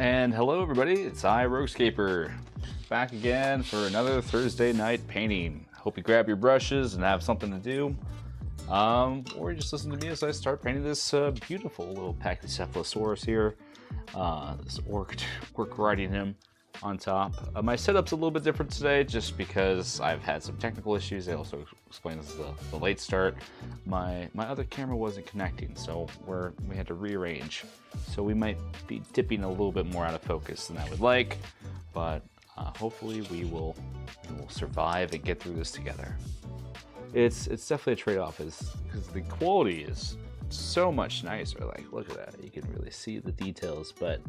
And hello everybody, it's I, Heroscape, back again for another Thursday night painting. Hope you grab your brushes and have something to do. Or just listen to me as I start painting this beautiful little pachycephalosaurus here. This orc riding him on top. My setup's a little bit different today just because I've had some technical issues. I also explained this is the late start. My other camera wasn't connecting, so we had to rearrange. So we might be dipping a little bit more out of focus than I would like, but hopefully we will survive and get through this together. It's definitely a trade-off because the quality is so much nicer. Like, look at that, you can really see the details, but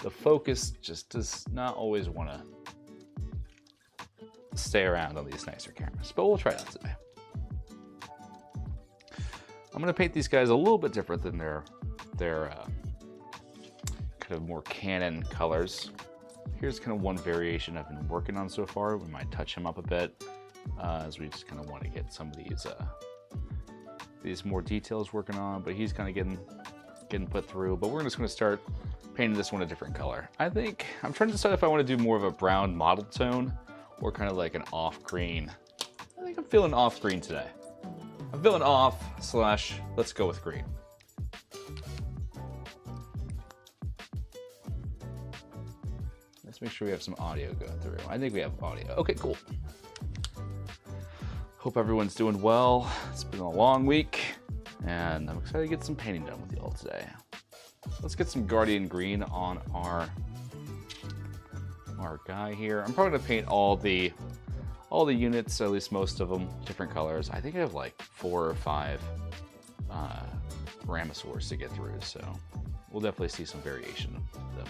the focus just does not always want to stay around on these nicer cameras, but we'll try it out today. I'm going to paint these guys a little bit different than their kind of more Canon colors. Here's kind of one variation I've been working on so far. We might touch him up a bit as we just kind of want to get some of these more details working on, but he's kind of getting put through. But we're just going to start painting this one a different color. I think I'm trying to decide if I want to do more of a brown mottled tone or kind of like an off green. I think I'm feeling off green today. I'm feeling off / let's go with green. Let's make sure we have some audio going through. I think we have audio. Okay, cool. Hope everyone's doing well. It's been a long week and I'm excited to get some painting done with you all today. Let's get some Guardian Green on our guy here. I'm probably gonna paint all the units, at least most of them, different colors. I think I have like 4 or 5 Ramosaurs to get through, so we'll definitely see some variation of them.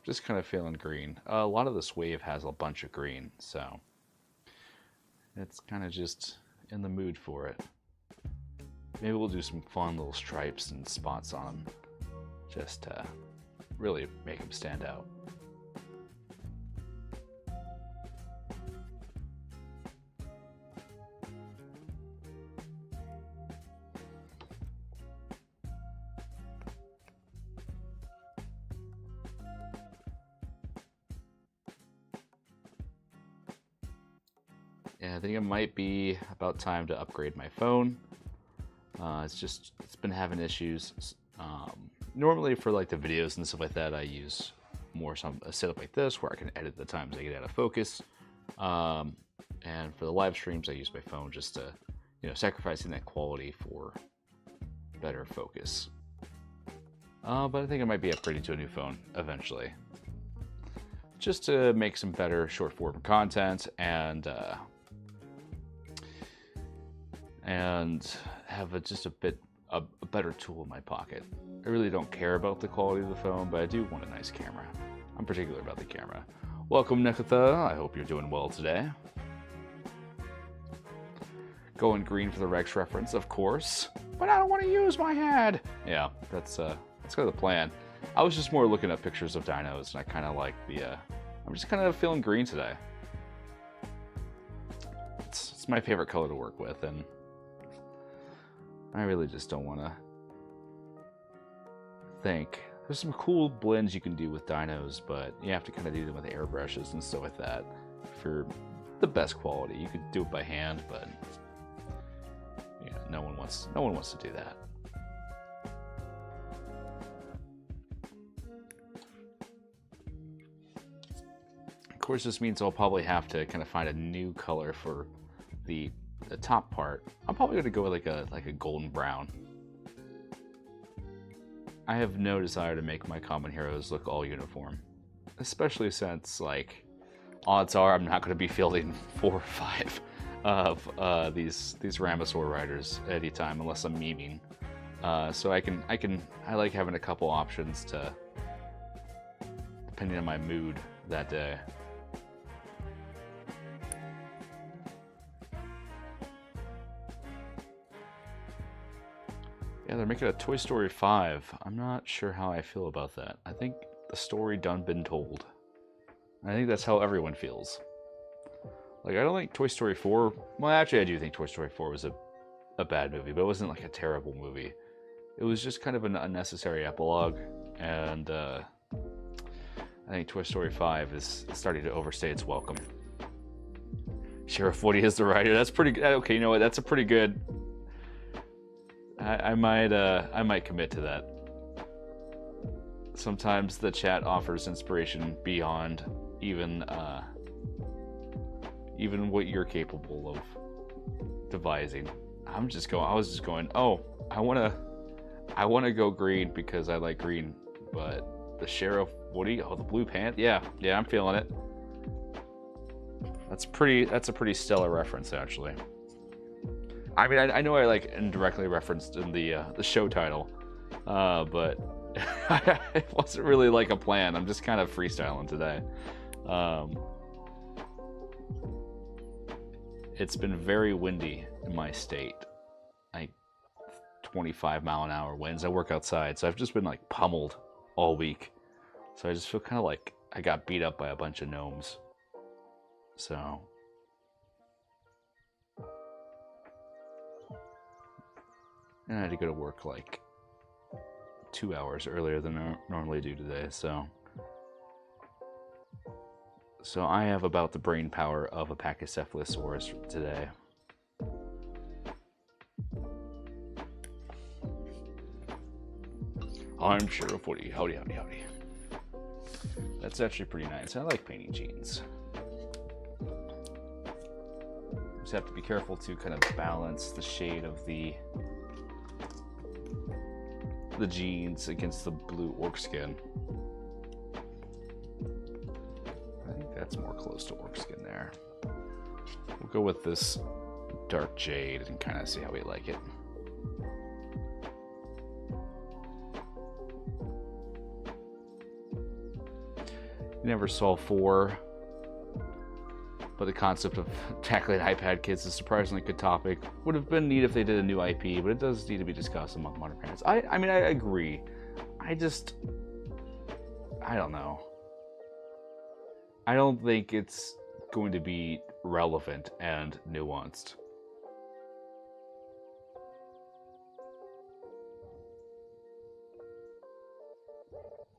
Just kind of feeling green. A lot of this wave has a bunch of green, so it's kind of just in the mood for it. Maybe we'll do some fun little stripes and spots on them, just to really make them stand out. Yeah, I think it might be about time to upgrade my phone. It's been having issues. Normally for like the videos and stuff like that, I use more a setup like this where I can edit the times I get out of focus. And for the live streams, I use my phone just to, sacrificing that quality for better focus. But I think I might be upgrading to a new phone eventually, just to make some better short form content and have just a better tool in my pocket. I really don't care about the quality of the phone, but I do want a nice camera. I'm particular about the camera. Welcome, Nikitha. I hope you're doing well today. Going green for the Rex reference, of course. But I don't want to use my head. Yeah, that's kind of the plan. I was just more looking at pictures of dinos, and I kind of like I'm just kind of feeling green today. It's my favorite color to work with, and I really just don't want to think. There's some cool blends you can do with dinos, but you have to kind of do them with airbrushes and stuff like that for the best quality. You could do it by hand, but no one wants to do that. Of course, this means I'll probably have to kind of find a new color for the top part. I'm probably going to go with like a golden brown. I have no desire to make my common heroes look all uniform, especially since, like, odds are I'm not going to be fielding 4 or 5 of these Ramosaur Riders at any time unless I'm memeing. So I like having a couple options depending on my mood that day. Yeah, they're making a Toy Story 5. I'm not sure how I feel about that. I think the story done been told. I think that's how everyone feels. Like, I don't think Toy Story 4... Well, actually, I do think Toy Story 4 was a bad movie, but it wasn't, like, a terrible movie. It was just kind of an unnecessary epilogue, and I think Toy Story 5 is starting to overstay its welcome. Sheriff Woody is the writer. That's pretty good. Okay, you know what? That's a pretty good... I might commit to that. Sometimes the chat offers inspiration beyond even what you're capable of devising. I was just going, oh, I wanna go green because I like green, but the Sheriff Woody, oh, the blue pants, yeah, I'm feeling it. That's a pretty stellar reference, actually. I mean, I know I like indirectly referenced in the show title, but it wasn't really like a plan. I'm just kind of freestyling today. It's been very windy in my state. Like 25-mile-an-hour winds. I work outside, so I've just been like pummeled all week. So I just feel kind of like I got beat up by a bunch of gnomes. So and I had to go to work like 2 hours earlier than I normally do today, so I have about the brain power of a pachycephalosaurus today. I'm Sheriff Woody. Howdy, howdy, howdy. That's actually pretty nice. I like painting jeans. Just have to be careful to kind of balance the shade of the jeans against the blue orc skin. I think that's more close to orc skin there. We'll go with this dark jade and kind of see how we like it. Never saw 4, but the concept of tackling iPad kids is a surprisingly good topic. Would have been neat if they did a new IP, but it does need to be discussed among modern parents. I mean, I agree. I don't know. I don't think it's going to be relevant and nuanced.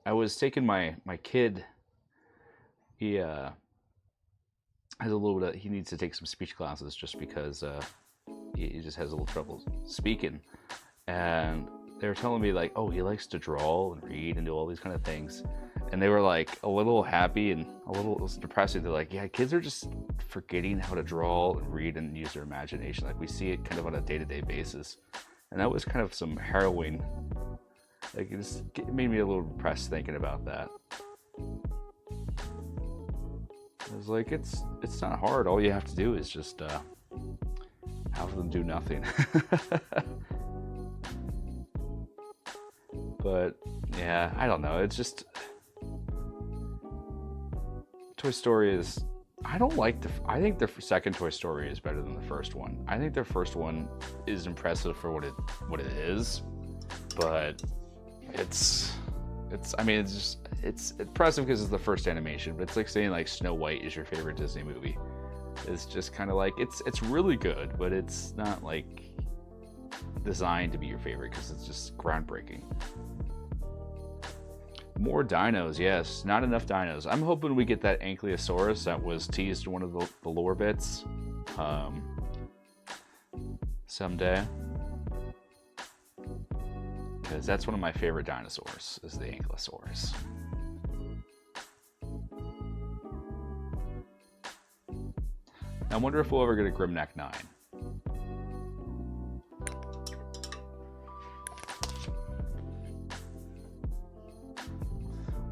I was taking my kid. He has a little bit of, he needs to take some speech classes just because he just has a little trouble speaking. And they were telling me like, oh, he likes to draw and read and do all these kind of things. And they were like a little happy and a little depressing. They're like, yeah, kids are just forgetting how to draw and read and use their imagination. Like we see it kind of on a day-to-day basis. And that was kind of some harrowing. Like it made me a little depressed thinking about that. I was like, it's not hard. All you have to do is just have them do nothing. But yeah, I don't know. It's just Toy Story is. I don't like I think their second Toy Story is better than the first one. I think their first one is impressive for what it is, but it's impressive because it's the first animation, but it's like saying like Snow White is your favorite Disney movie. It's just kind of like it's really good, but it's not like designed to be your favorite because it's just groundbreaking. More dinos, yes. Not enough dinos. I'm hoping we get that Ankylosaurus that was teased in one of the lore bits someday. Because that's one of my favorite dinosaurs, is the Ankylosaurus. I wonder if we'll ever get a Grimneck 9.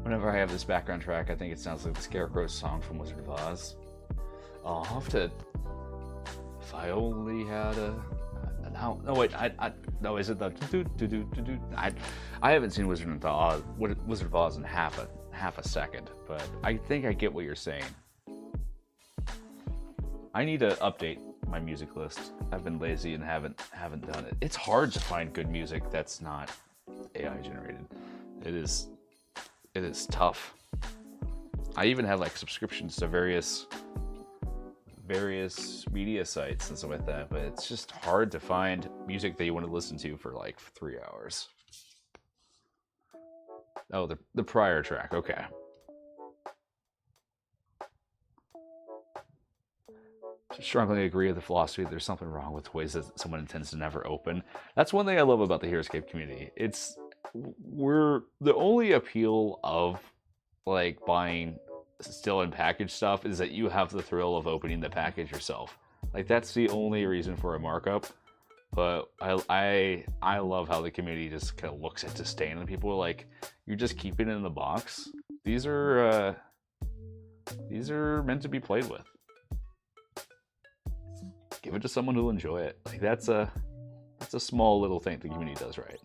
Whenever I have this background track, I think it sounds like the Scarecrow's song from Wizard of Oz. I'll have to... If I only had a... No, wait, no, is it the... I haven't seen Wizard of Oz in half a second, but I think I get what you're saying. I need to update my music list. I've been lazy and haven't done it. It's hard to find good music that's not AI generated. It is tough. I even have like subscriptions to various various media sites and stuff like that, but it's just hard to find music that you want to listen to for like 3 hours. Oh, the prior track, okay. Strongly agree with the philosophy that there's something wrong with ways that someone intends to never open. That's one thing I love about the Heroscape community. We're the only appeal of like buying still in package stuff is that you have the thrill of opening the package yourself. Like that's the only reason for a markup. But I love how the community just kind of looks at disdain and people are like, you're just keeping it in the box. These are meant to be played with. Give it to someone who'll enjoy it. Like that's a small little thing the community does right.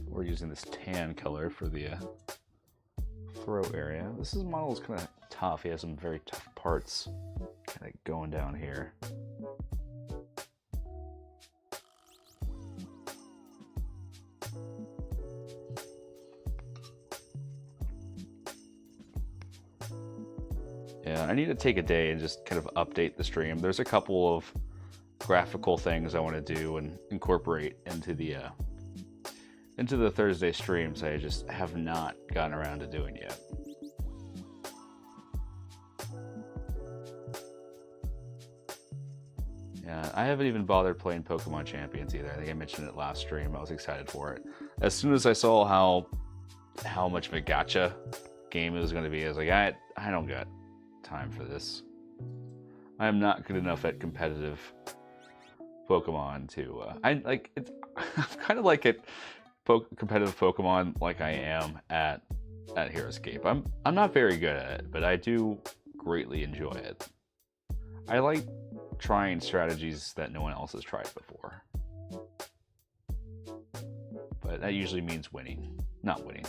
We're using this tan color for the throat area. This model's kind of tough. He has some very tough parts kind of going down here. Yeah, I need to take a day and just kind of update the stream. There's a couple of graphical things I want to do and incorporate into the Thursday streams I just have not gotten around to doing yet. Yeah, I haven't even bothered playing Pokemon Champions either. I think I mentioned it last stream. I was excited for it. As soon as I saw how much of a gacha game it was going to be, I was like, I don't got time for this. I am not good enough at competitive Pokemon to I'm kind of like it competitive Pokemon like I am at Heroscape. I'm not very good at it, but I do greatly enjoy it. I like trying strategies that no one else has tried before. But that usually means winning, not winning.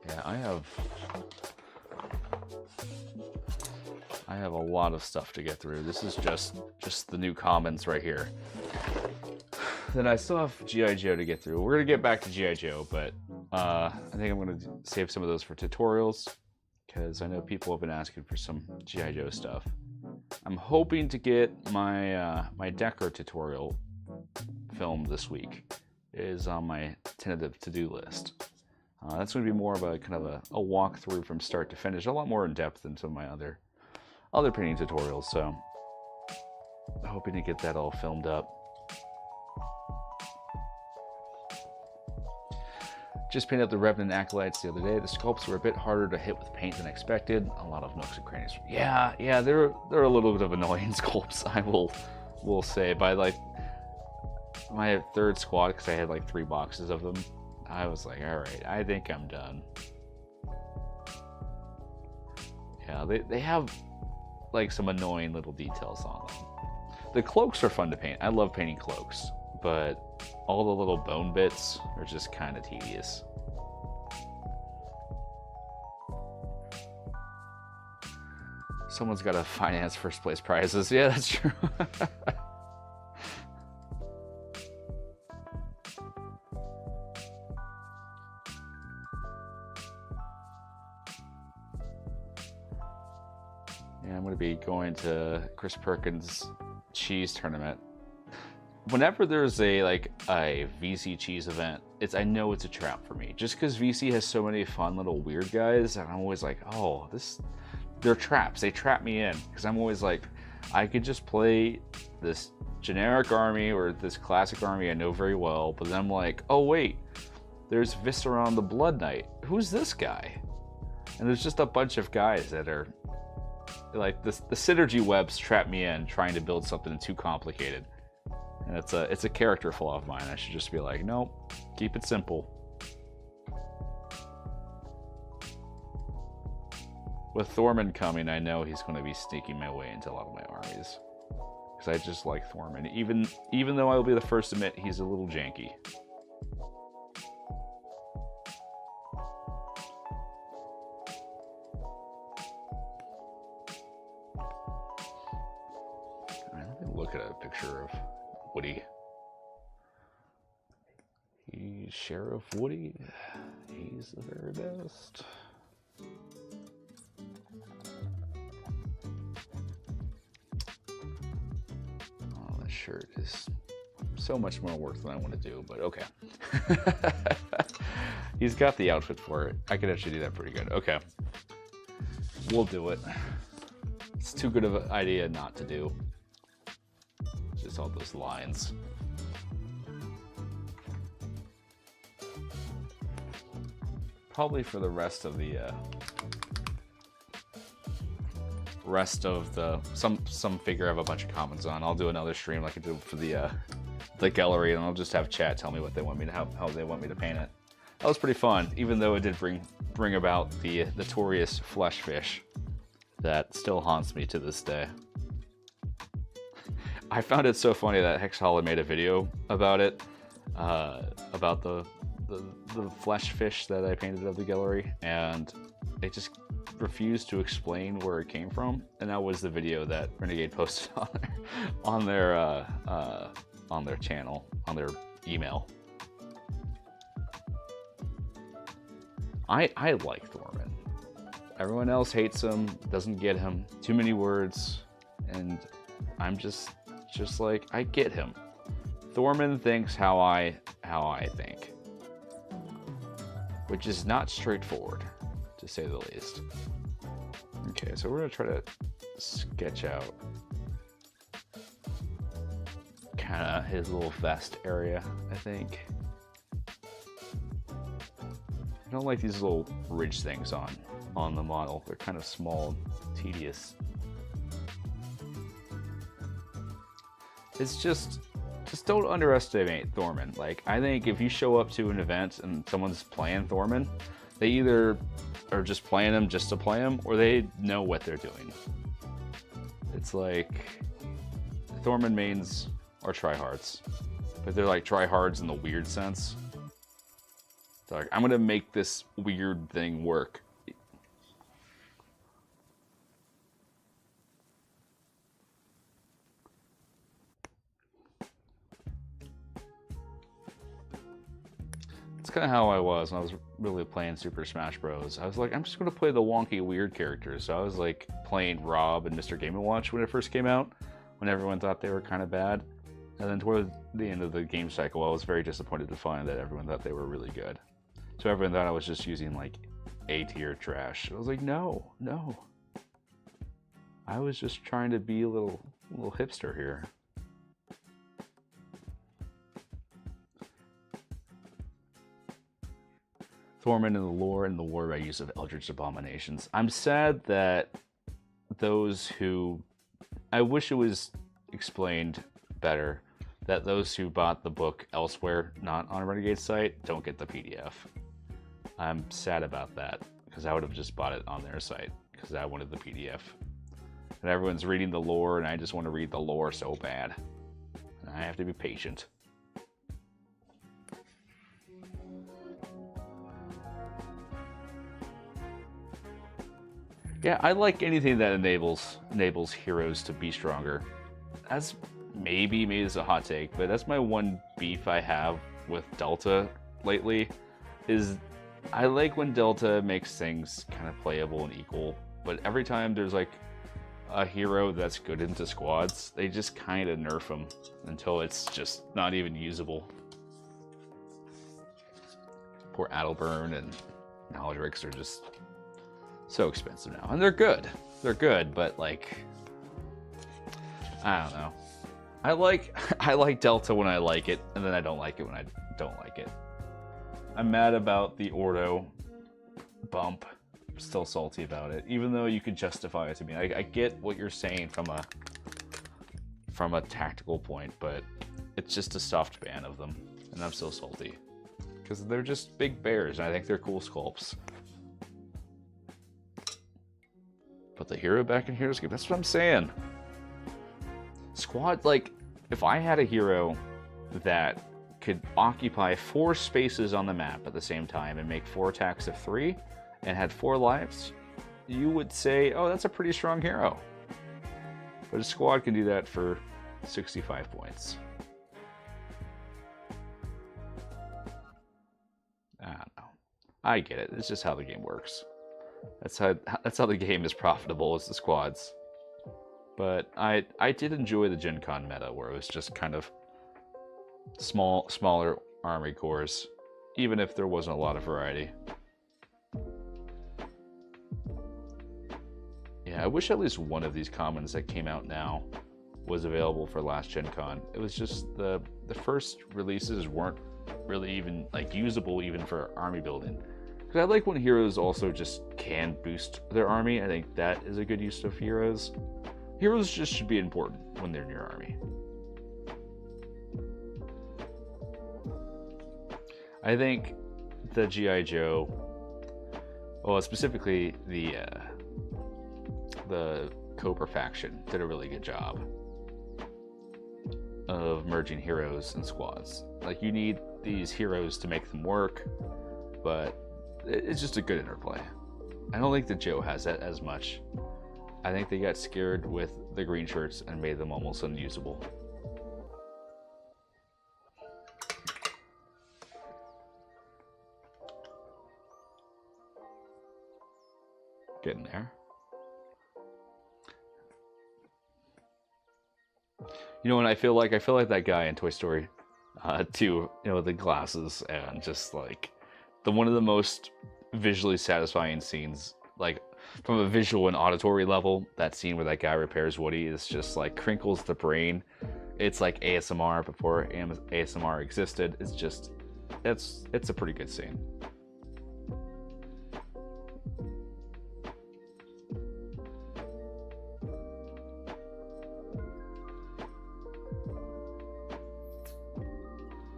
Yeah, I have a lot of stuff to get through. This is just the new comments right here. Then I still have G.I. Joe to get through. We're gonna get back to G.I. Joe, but I think I'm gonna save some of those for tutorials because I know people have been asking for some G.I. Joe stuff. I'm hoping to get my my Decker tutorial filmed this week. It is on my tentative to-do list. That's going to be more of a kind of a walkthrough from start to finish, a lot more in depth than some of my other painting tutorials. So, hoping to get that all filmed up. Just painted up the Revenant Acolytes the other day. The sculpts were a bit harder to hit with paint than expected. A lot of nooks and crannies. Yeah, they're a little bit of annoying sculpts, I will say. By like my third squad, because I had like 3 boxes of them, I was like, all right, I think I'm done. Yeah, they have like some annoying little details on them. The cloaks are fun to paint. I love painting cloaks, but all the little bone bits are just kind of tedious. Someone's got to finance first place prizes. Yeah, that's true. Yeah, I'm going to be going to Chris Perkins' cheese tournament. Whenever there's a VC cheese event, I know it's a trap for me. Just because VC has so many fun little weird guys, and I'm always like, oh, they're traps. They trap me in because I'm always like, I could just play this generic army or this classic army I know very well, but then I'm like, oh wait, there's Visceron the Blood Knight. Who's this guy? And there's just a bunch of guys that are like the synergy webs trap me in trying to build something too complicated. And it's a character flaw of mine. I should just be like, nope, keep it simple. With Thorman coming, I know he's going to be sneaking my way into a lot of my armies. Because I just like Thorman. Even though I will be the first to admit he's a little janky. picture of Woody. He's Sheriff Woody. He's the very best. Oh, that shirt is so much more work than I want to do, but okay. He's got the outfit for it. I could actually do that pretty good. Okay. We'll do it. It's too good of an idea not to do. Just all those lines. Probably for the rest of the some figure I have a bunch of comments on. I'll do another stream like I did for the gallery, and I'll just have chat tell me what they want me to how they want me to paint it. That was pretty fun, even though it did bring about the notorious flesh fish that still haunts me to this day. I found it so funny that Hexholic made a video about it, about the flesh fish that I painted of the gallery, and they just refused to explain where it came from, and that was the video that Renegade posted on their channel, on their email. I like Thorman. Everyone else hates him, doesn't get him, too many words, and I'm just like, I get him. Thorman thinks how I think, which is not straightforward, to say the least. Okay, so we're gonna try to sketch out kind of his little vest area, I think. I don't like these little ridge things on the model. They're kind of small, tedious. It's just don't underestimate Thorman. Like, I think if you show up to an event and someone's playing Thorman, they either are just playing him just to play him, or they know what they're doing. It's like Thorman mains are tryhards, but they're like tryhards in the weird sense. They're like, I'm gonna make this weird thing work. It's kind of how I was when I was really playing Super Smash Bros. I was like, I'm just going to play the wonky, weird characters. So I was like playing Rob and Mr. Game & Watch when it first came out, when everyone thought they were kind of bad. And then toward the end of the game cycle, I was very disappointed to find that everyone thought they were really good. So everyone thought I was just using like A-tier trash. I was like, no. I was just trying to be a little hipster here. Thorman in the lore and the war by use of Eldritch Abominations. I'm sad that those who... I wish it was explained better, that those who bought the book elsewhere, not on Renegade's site, don't get the PDF. I'm sad about that, because I would have just bought it on their site, because I wanted the PDF. And everyone's reading the lore, and I just want to read the lore so bad. And I have to be patient. Yeah, I like anything that enables heroes to be stronger. That's maybe it's a hot take, but that's my one beef I have with Delta lately, is I like when Delta makes things kind of playable and equal, but every time there's like a hero that's good into squads, they just kind of nerf him until it's just not even usable. Poor Adelburn and Aldrix are just so expensive now, and they're good. They're good, but like, I don't know. I like Delta when I like it, and then I don't like it when I don't like it. I'm mad about the Ordo bump. I'm still salty about it, even though you could justify it to me. I get what you're saying from a tactical point, but it's just a soft ban of them, and I'm still salty because they're just big bears, and I think they're cool sculpts. Put the hero back in Heroscape. That's what I'm saying. Squad, like, if I had a hero that could occupy 4 spaces on the map at the same time and make 4 attacks of 3 and had 4 lives, you would say, oh, that's a pretty strong hero. But a squad can do that for 65 points. I don't know. I get it. It's just how the game works. That's how the game is profitable, is the squads. But I did enjoy the Gen Con meta, where it was just kind of smaller army cores, even if there wasn't a lot of variety. Yeah, I wish at least one of these commons that came out now was available for last Gen Con. It was just the first releases weren't really even like usable even for army building. Because I like when heroes also just can boost their army. I think that is a good use of heroes. Heroes just should be important when they're in your army. I think the G.I. Joe, well, specifically the Cobra faction did a really good job of merging heroes and squads. Like, you need these heroes to make them work, but it's just a good interplay. I don't think the Joe has that as much. I think they got scared with the green shirts and made them almost unusable. Getting there. You know what I feel like? I feel like that guy in Toy Story 2, you know, the glasses and just like one of the most visually satisfying scenes, like from a visual and auditory level. That scene where that guy repairs Woody is just like crinkles the brain. It's like ASMR before ASMR existed. It's just, it's a pretty good scene.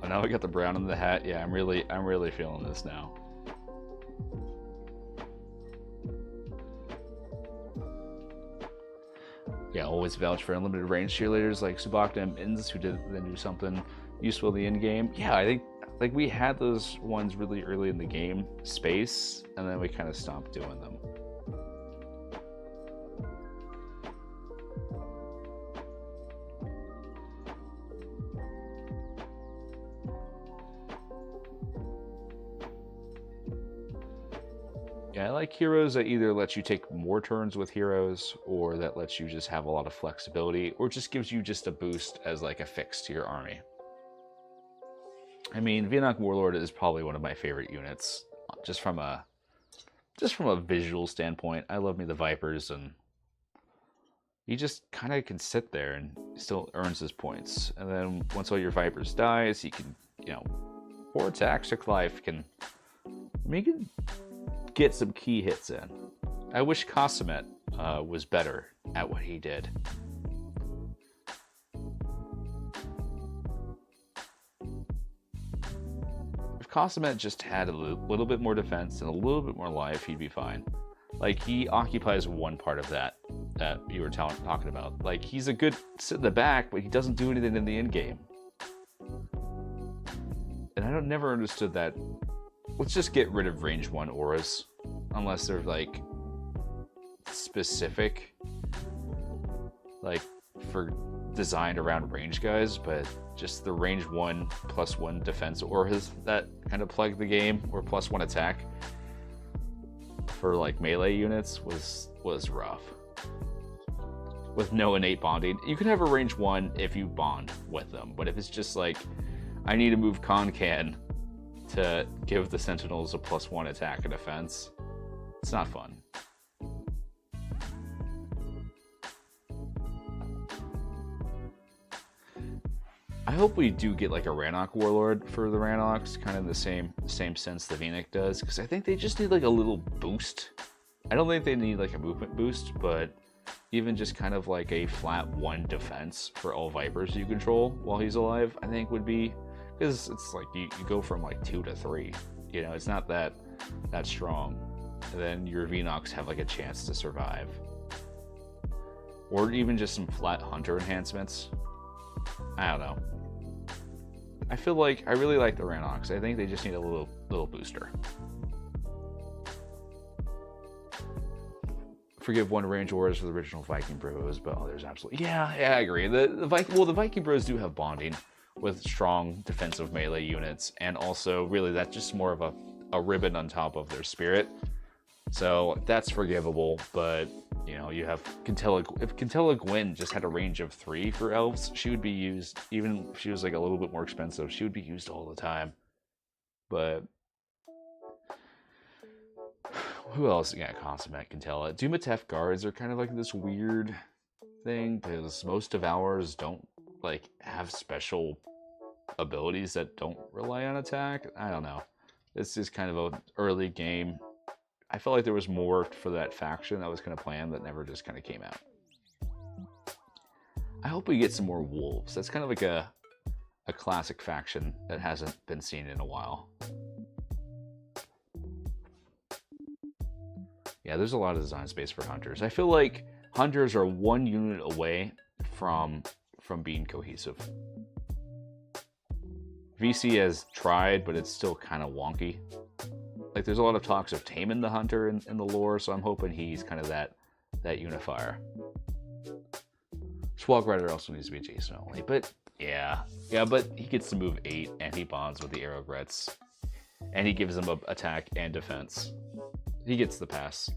Now we got the brown in the hat. Yeah, I'm really feeling this now. Yeah, always vouch for unlimited range cheerleaders like Subakta and Mins, who did then do something useful in the end game. Yeah, I think like we had those ones really early in the game space, and then we kind of stopped doing them. Yeah, I like heroes that either let you take more turns with heroes, or that lets you just have a lot of flexibility, or just gives you just a boost as like a fix to your army. I mean, Viennock Warlord is probably one of my favorite units, just from a visual standpoint. I love me the Vipers, and he just kind of can sit there and still earns his points. And then once all your Vipers dies, he can, you know, 4 attacks, 6 life, can, I mean, he can get some key hits in. I wish Cossamet was better at what he did. If Cossamet just had a little bit more defense and a little bit more life, he'd be fine. Like, he occupies one part of that you were talking about. Like, he's a good sit in the back, but he doesn't do anything in the end game. And I never understood that. Let's just get rid of range 1 auras, unless they're like specific, like for designed around range guys, but just the range 1 +1 defense auras that kind of plague the game, or +1 attack for like melee units was rough. With no innate bonding. You can have a range 1 if you bond with them, but if it's just like, I need to move Concan to give the Sentinels a +1 attack and defense, it's not fun. I hope we do get like a Rannoch Warlord for the Rannochs, kind of the same sense the Viennock does, because I think they just need like a little boost. I don't think they need like a movement boost, but even just kind of like a flat 1 defense for all Vipers you control while he's alive, I think would be, because it's like you go from like 2 to 3, you know, it's not that strong, and then your Viennochs have like a chance to survive. Or even just some flat hunter enhancements. I don't know. I feel like I really like the Rannochs. I think they just need a little booster. forgive one range orders for the original Viking Bros, but there's absolutely yeah, I agree. The Viking Bros do have bonding with strong defensive melee units, and also really that's just more of a ribbon on top of their spirit. So that's forgivable, but you know, you have if Quintella Gwyn just had a range of 3 for elves, she would be used, even if she was like a little bit more expensive, she would be used all the time. But who else got consummate Quintella? Dumatef guards are kind of like this weird thing, because most Devourers don't like have special abilities that don't rely on attack. I don't know. This is kind of an early game. I felt like there was more for that faction that was kind of planned that never just kind of came out. I hope we get some more wolves. That's kind of like a classic faction that hasn't been seen in a while. Yeah, there's a lot of design space for hunters. I feel like hunters are 1 unit away from being cohesive. VC has tried, but it's still kind of wonky. Like, there's a lot of talks of taming the hunter in the lore, so I'm hoping he's kind of that unifier. Swag Rider also needs to be Jason only, but yeah, but he gets to move 8, and he bonds with the Arrowgrets, and he gives them attack and defense. He gets the pass.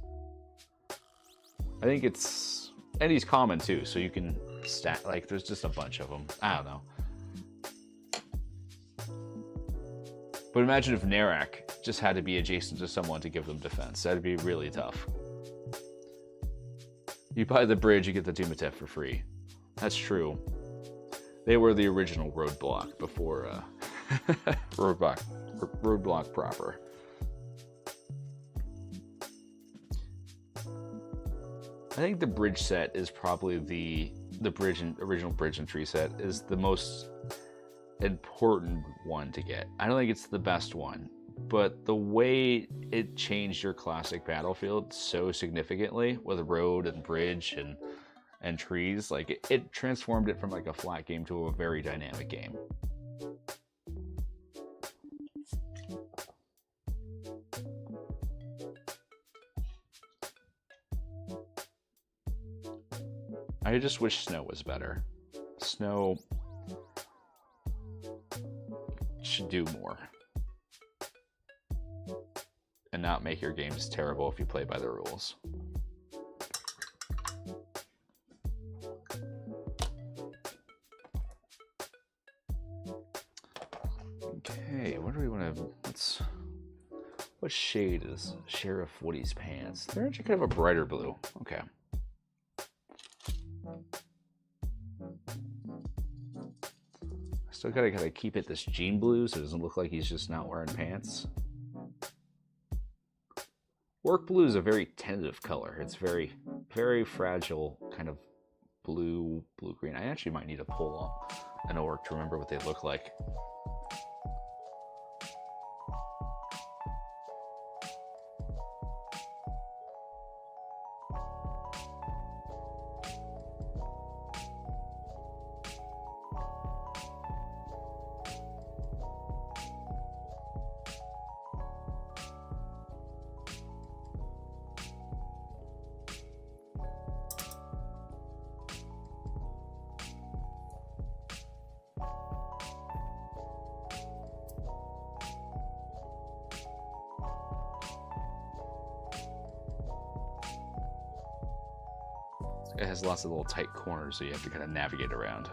I think it's, and he's common too, so you can stack, like, there's just a bunch of them. I don't know. But imagine if Narak just had to be adjacent to someone to give them defense. That'd be really tough. You buy the bridge, you get the Dumatef for free. That's true. They were the original roadblock before roadblock proper. I think the bridge set is probably the original bridge and tree set is the most important one to get. I don't think it's the best one, but the way it changed your classic battlefield so significantly with road and bridge and trees, like it transformed it from like a flat game to a very dynamic game. I just wish snow was better. Snow should do more. And not make your games terrible if you play by the rules. Okay, what do we want to... What shade is Sheriff Woody's pants? They're actually kind of a brighter blue. Okay. Still gotta keep it this jean blue so it doesn't look like he's just not wearing pants. Orc blue is a very tentative color. It's very, very fragile, kind of blue-green. I actually might need to pull up an orc to remember what they look like. It has lots of little tight corners, so you have to kind of navigate around.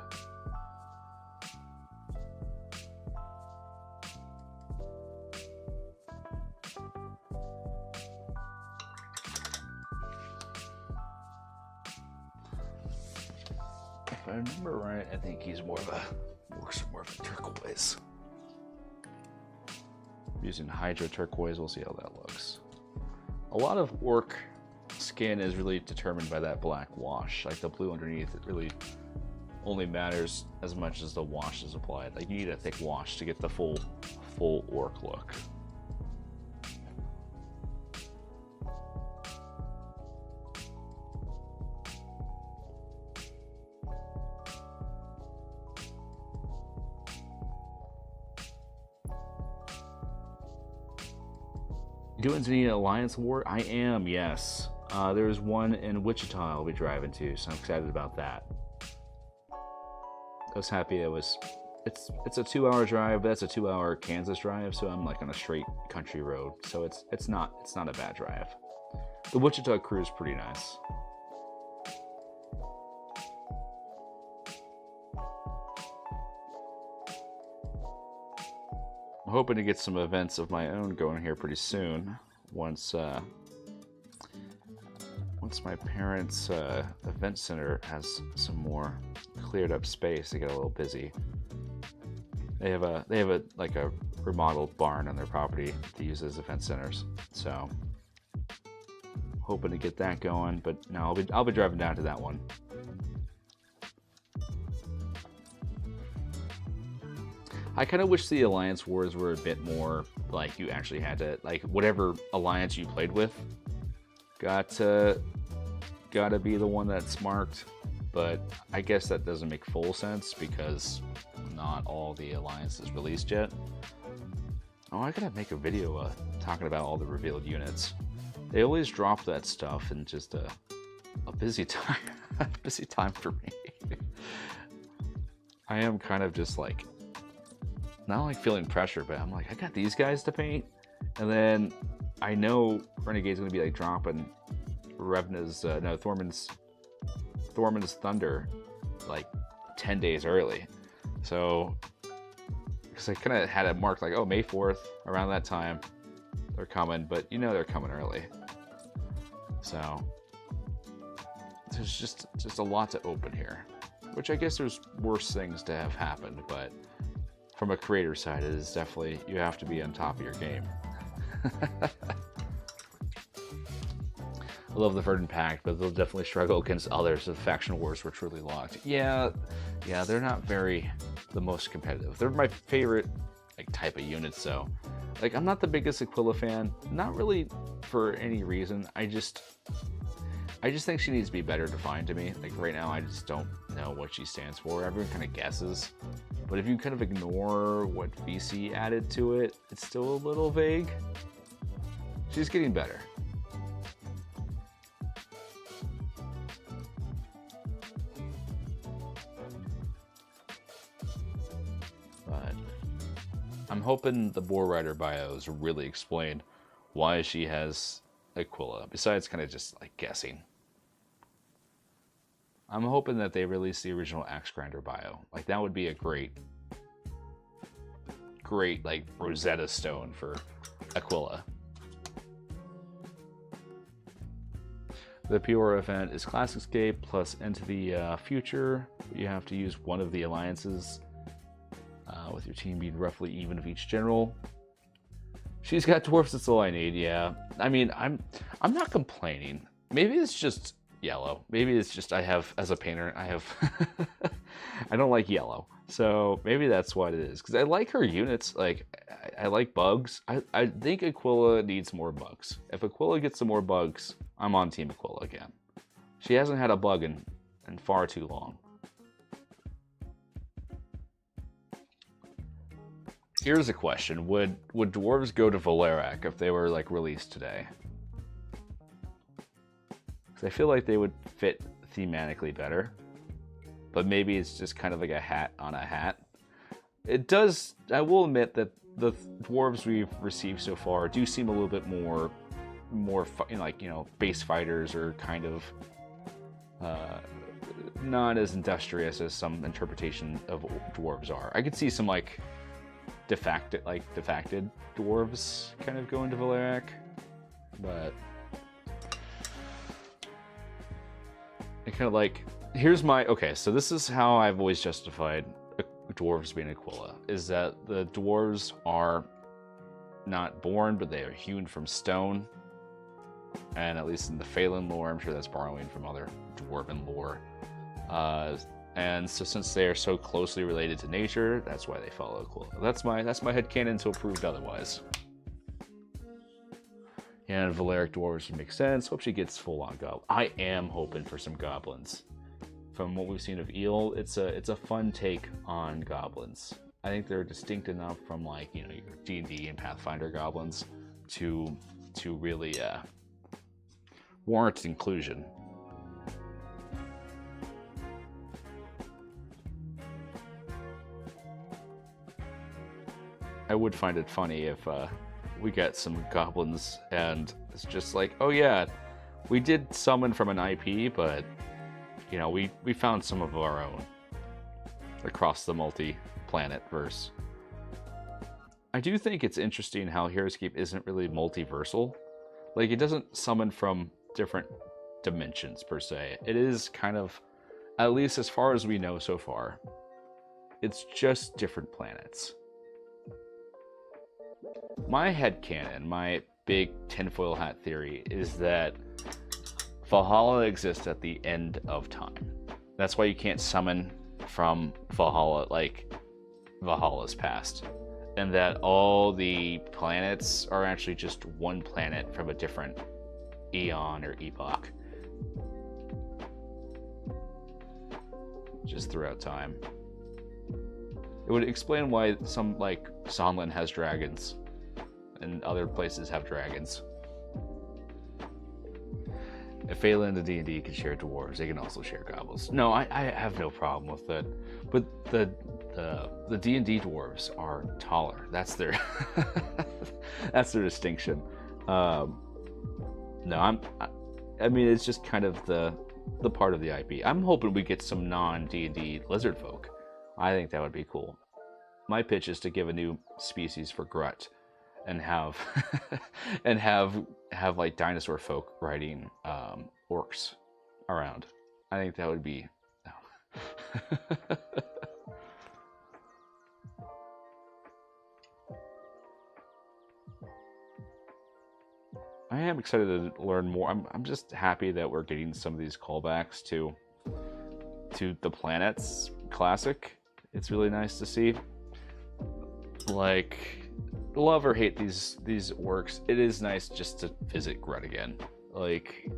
If I remember right, I think he's works more of a turquoise. Using Hydra turquoise, we'll see how that looks. A lot of orc skin is really determined by that black wash. Like the blue underneath, it really only matters as much as the wash is applied. Like you need a thick wash to get the full orc look. Doing any Alliance War? I am, yes. There's one in Wichita I'll be driving to, so I'm excited about that. I was happy it's a 2-hour drive, but that's a 2-hour Kansas drive, so I'm like on a straight country road, so it's not a bad drive. The Wichita crew is pretty nice. I'm hoping to get some events of my own going here pretty soon. Once my parents' event center has some more cleared up space, they get a little busy. They have a like a remodeled barn on their property to use as event centers. So hoping to get that going, but no, I'll be driving down to that one. I kind of wish the Alliance Wars were a bit more like you actually had to, like, whatever alliance you played with gotta be the one that's marked, but I guess that doesn't make full sense because not all the alliance is released yet. Oh, I gotta make a video talking about all the revealed units. They always drop that stuff in just a busy time, busy time for me. I am kind of just like, not like feeling pressure, but I'm like, I got these guys to paint, and then I know Renegade's gonna be like dropping Thorman's Thunder like 10 days early. So, because I kind of had it marked like, oh, May 4th, around that time, they're coming, but you know they're coming early. So, there's just a lot to open here, which I guess there's worse things to have happened, but from a creator side, it is definitely, you have to be on top of your game. I love the Verdant Pact, but they'll definitely struggle against others if faction wars were truly locked. Yeah, they're not the most competitive. They're my favorite like type of units, though. Like, I'm not the biggest Aquila fan, not really for any reason. I just think she needs to be better defined to me. Like right now, I just don't know what she stands for. Everyone kind of guesses, but if you kind of ignore what VC added to it, it's still a little vague. She's getting better. But I'm hoping the Boar Rider bios really explain why she has Aquila, besides kind of just like guessing. I'm hoping that they release the original Axe Grinder bio. Like, that would be a great like Rosetta Stone for Aquila. The PR event is Classicscape plus Into the Future. You have to use one of the alliances with your team being roughly even of each general. She's got dwarfs, that's all I need. Yeah, I mean, I'm not complaining. Maybe it's just yellow. Maybe it's just I have, as a painter, I have I don't like yellow, so maybe that's what it is. Because I like her units. Like, I like bugs. I think Aquila needs more bugs. If Aquila gets some more bugs, I'm on Team Aquila again. She hasn't had a bug in far too long. Here's a question: Would dwarves go to Valerak if they were like released today? Because I feel like they would fit thematically better, but maybe it's just kind of like a hat on a hat. It does. I will admit that the dwarves we've received so far do seem a little bit more like, you know, base fighters, or kind of not as industrious as some interpretation of dwarves are. I could see some like defacted dwarves kind of going to Valerak, but I kind of like, here's my, okay, so this is how I've always justified dwarves being Aquila, is that the dwarves are not born, but they are hewn from stone, and at least in the Phelan lore, I'm sure that's borrowing from other dwarven lore, and so since they are so closely related to nature, that's why they follow Aquila. That's my headcanon until proved otherwise. And Valeric dwarves would make sense. Hope she gets full on goblin. I am hoping for some goblins. From what we've seen of Eel, it's a fun take on goblins. I think they're distinct enough from, like, you know, your D&D and Pathfinder goblins to really warrants inclusion. I would find it funny if we get some goblins and it's just like, oh yeah, we did summon from an IP, but you know, we found some of our own across the multi-planet verse. I do think it's interesting how Heroscape isn't really multiversal. Like, it doesn't summon from different dimensions per se. It is kind of, at least as far as we know so far, it's just different planets. My headcanon, my big tinfoil hat theory, is that Valhalla exists at the end of time. That's why you can't summon from Valhalla, like Valhalla's past. And that all the planets are actually just one planet from a different eon or epoch. Just throughout time. It would explain why some, like, Sonlin has dragons and other places have dragons. If Phelan and D&D can share dwarves, they can also share goblins. No, I have no problem with that. But the D&D dwarves are taller. That's their that's their distinction. No, I mean, it's just kind of the part of the IP. I'm hoping we get some non-D&D lizard folk. I think that would be cool. My pitch is to give a new species for Grut and have and have like dinosaur folk riding orcs around. I think that would be I am excited to learn more. I'm just happy that we're getting some of these callbacks to the planets classic. It's really nice to see. Like, love or hate these works, it is nice just to visit Grut again. Like,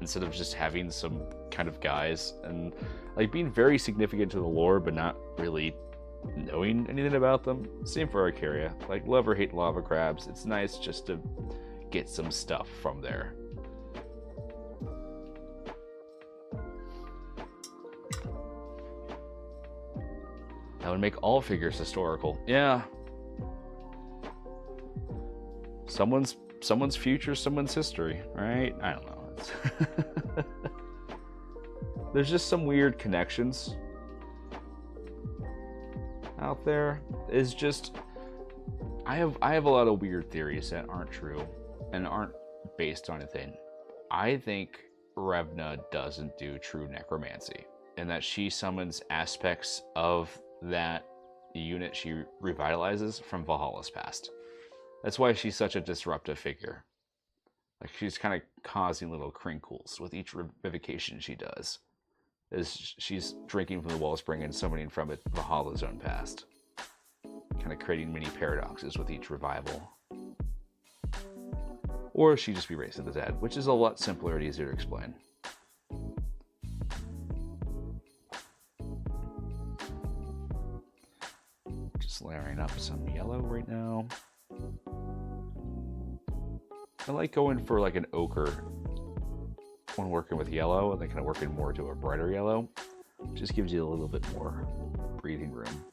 instead of just having some kind of guys and like being very significant to the lore but not really knowing anything about them. Same for Arcaria. Like, love or hate lava crabs, it's nice just to get some stuff from there. That would make all figures historical. Yeah. Someone's future, someone's history, right? I don't know. There's just some weird connections out there. It's just I have a lot of weird theories that aren't true and aren't based on anything. I think Revna doesn't do true necromancy, and that she summons aspects of that unit she revitalizes from Valhalla's past. That's why she's such a disruptive figure. Like, she's kind of causing little crinkles with each revivification she does. As she's drinking from the wellspring and summoning from it Valhalla's own past. Kind of creating mini paradoxes with each revival. Or she just be raised to the dead, which is a lot simpler and easier to explain. Just layering up some yellow right now. I like going for like an ochre when working with yellow, and then kind of working more to a brighter yellow. Just gives you a little bit more breathing room.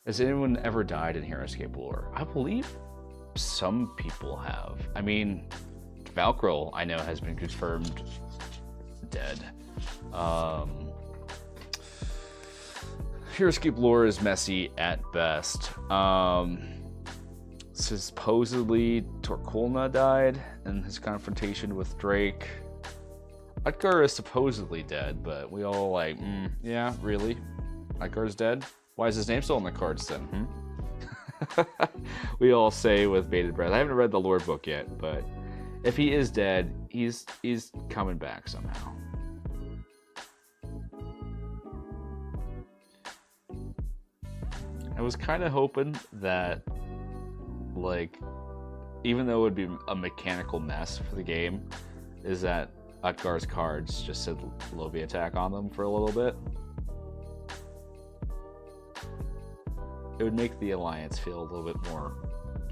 Has anyone ever died in Heroscape lore? I believe some people have. I mean, Valkyrie, I know, has been confirmed dead. Heroscape lore is messy at best. Supposedly Torkulna died in his confrontation with Drake. Utgar is supposedly dead, but we all like, yeah, really? Utgar's dead? Why is his name still on the cards then? We all say with bated breath. I haven't read the lore book yet, but if he is dead, he's coming back somehow. I was kind of hoping that, like, even though it would be a mechanical mess for the game, is that Utgar's cards just said Lobi attack on them for a little bit. It would make the alliance feel a little bit more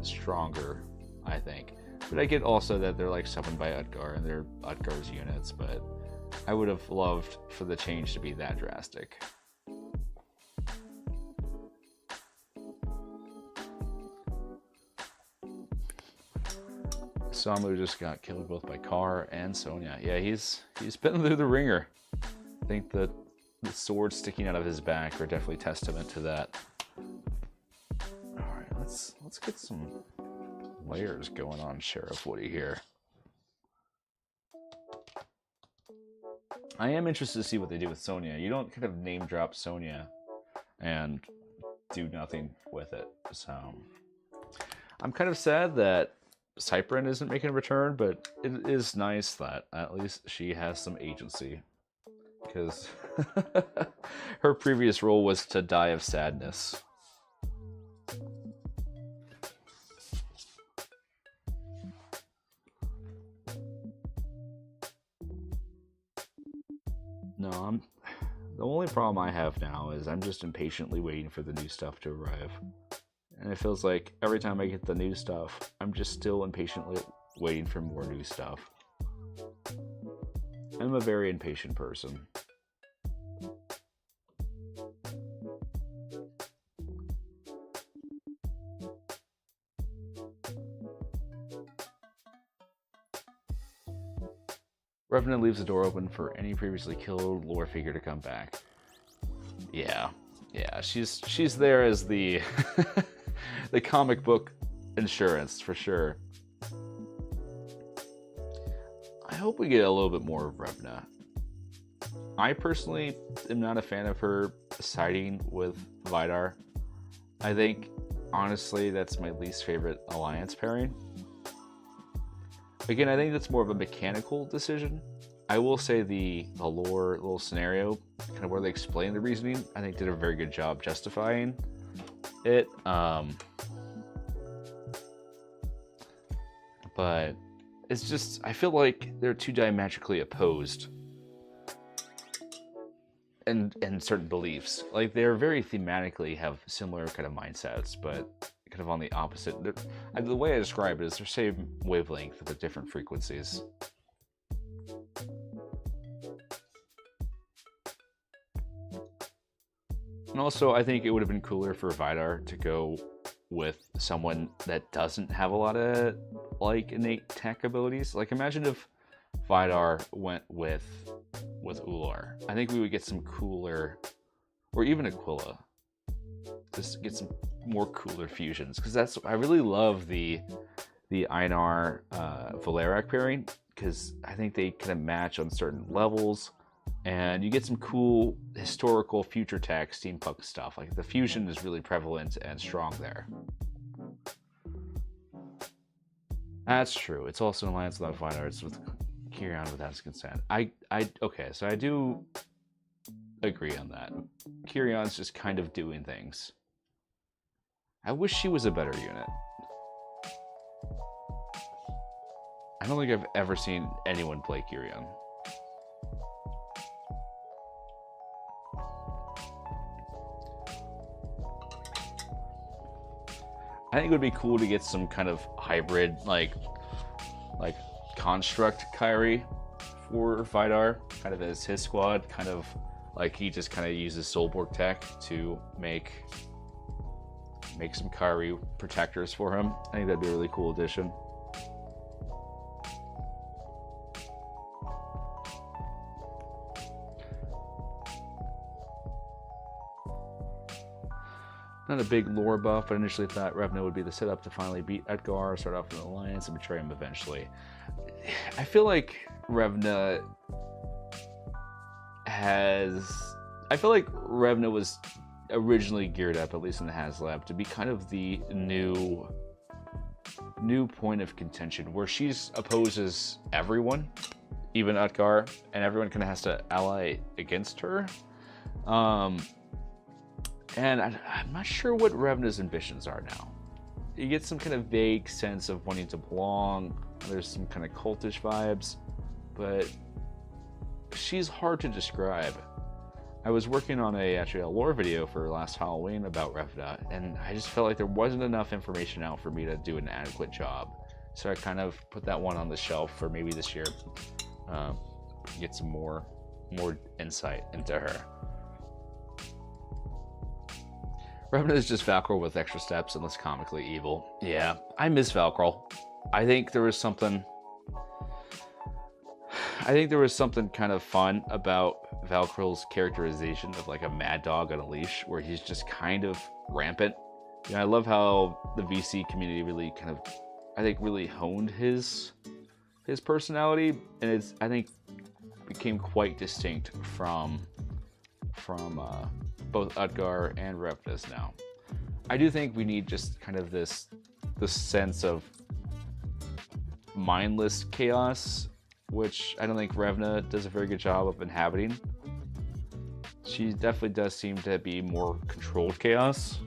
stronger, I think. But I get also that they're like summoned by Utgar and they're Utgar's units, but I would have loved for the change to be that drastic. Samu just got killed both by Carr and Sonya. Yeah, he's been through the ringer. I think that the swords sticking out of his back are definitely testament to that. Alright, let's get some layers going on Sheriff Woody here. I am interested to see what they do with Sonya. You don't kind of name drop Sonya and do nothing with it. So I'm kind of sad that Cyprin isn't making a return, but it is nice that at least she has some agency. Because her previous role was to die of sadness. No, the only problem I have now is I'm just impatiently waiting for the new stuff to arrive. And it feels like every time I get the new stuff, I'm just still impatiently waiting for more new stuff. I'm a very impatient person. Revenant leaves the door open for any previously killed lore figure to come back. Yeah, she's there as the the comic book insurance for sure. I hope we get a little bit more of Revna. I personally am not a fan of her siding with Vidar. I think, honestly, that's my least favorite alliance pairing. Again, I think that's more of a mechanical decision. I will say the lore little scenario, kind of where they explain the reasoning, I think did a very good job justifying it. But it's just, I feel like they're too diametrically opposed in certain beliefs. Like, they're very thematically have similar kind of mindsets, but kind of on the opposite. The way I describe it is they're same wavelength but different frequencies. And also, I think it would have been cooler for Vidar to go with someone that doesn't have a lot of like innate tech abilities. Like, imagine if Vidar went with Ular. I think we would get some cooler, or even Aquila. Just get some more cooler fusions, because that's, I really love the Einar Valerak pairing, because I think they kind of match on certain levels, and you get some cool historical future tech steampunk stuff. Like, the fusion is really prevalent and strong there. That's true. It's also an alliance without Vidar. It's with Kirion without his consent. Okay, so I do agree on that. Kirion's just kind of doing things. I wish she was a better unit. I don't think I've ever seen anyone play Kirion. I think it would be cool to get some kind of hybrid, like construct Kyrie for Vidar, kind of as his squad, kind of like he just kind of uses Soulborg tech to make some Kyrie protectors for him. I think that'd be a really cool addition. Not a big lore buff, but initially thought Revna would be the setup to finally beat Utgar, start off with an alliance, and betray him eventually. I feel like Revna was originally geared up, at least in the HasLab, to be kind of the new point of contention, where she opposes everyone, even Utgar, and everyone kind of has to ally against her. And I'm not sure what Revna's ambitions are now. You get some kind of vague sense of wanting to belong. There's some kind of cultish vibes, but she's hard to describe. I was working on actually a lore video for last Halloween about Revna, and I just felt like there wasn't enough information out for me to do an adequate job. So I kind of put that one on the shelf for maybe this year, get some more insight into her. Revna is just Valkyrie with extra steps and less comically evil. Yeah, I miss Valkyrie. I think there was something kind of fun about Valkyrie's characterization of like a mad dog on a leash, where he's just kind of rampant. You know, I love how the VC community really kind of, I think, really honed his personality, and it's, I think, became quite distinct from both Utgar and Revna's now. I do think we need just kind of this sense of mindless chaos, which I don't think Revna does a very good job of inhabiting. She definitely does seem to be more controlled chaos.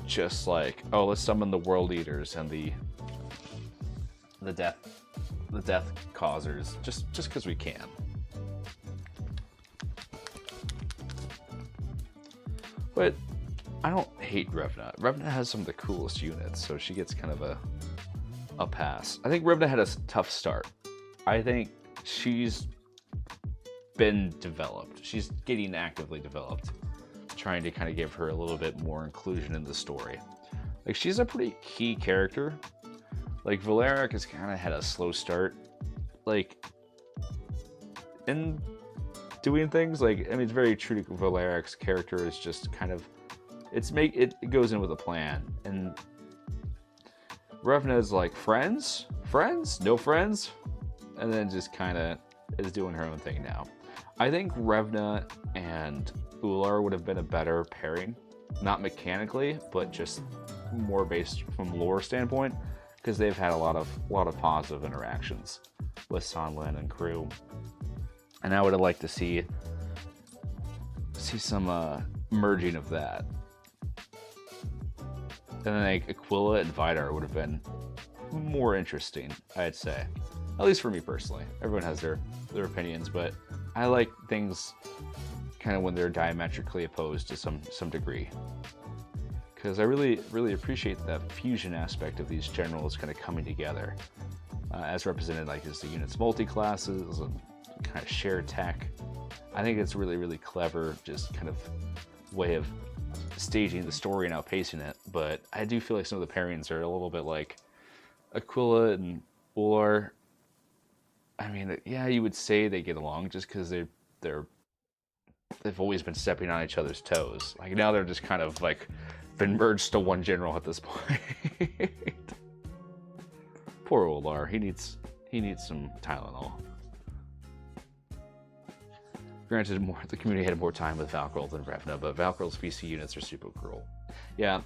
Just like, oh, let's summon the world eaters and the death causers, just because we can. But I don't hate Revna. Revna has some of the coolest units, so she gets kind of a pass. I think Revna had a tough start. I think she's been developed. She's getting actively developed, trying to kind of give her a little bit more inclusion in the story. Like, she's a pretty key character. Like, Valeric has kind of had a slow start, like, in doing things. Like, I mean, it's very true to Valeric's character is just kind of, it goes in with a plan. And Revna's like, friends, no friends, and then just kind of is doing her own thing now. I think Revna and Ular would have been a better pairing, not mechanically, but just more based from lore standpoint, because they've had a lot of positive interactions with Sonlin and crew, and I would have liked to see some merging of that. And then like Aquila and Vidar would have been more interesting, I'd say. At least for me personally. Everyone has their opinions, but I like things kind of when they're diametrically opposed to some degree. Because I really appreciate that fusion aspect of these generals kind of coming together, as represented like as the units multi-classes and kind of shared tech. I think it's really clever, just kind of way of staging the story and outpacing it. But I do feel like some of the pairings are a little bit like Aquila and Ular. I mean, yeah, you would say they get along just because they've always been stepping on each other's toes. Like, now they're just kind of like been merged to one general at this point. Poor Ular, he needs some Tylenol. Granted, the community had more time with Valkyrie than Revna, but Valkyrie's VC units are super cruel. Yeah,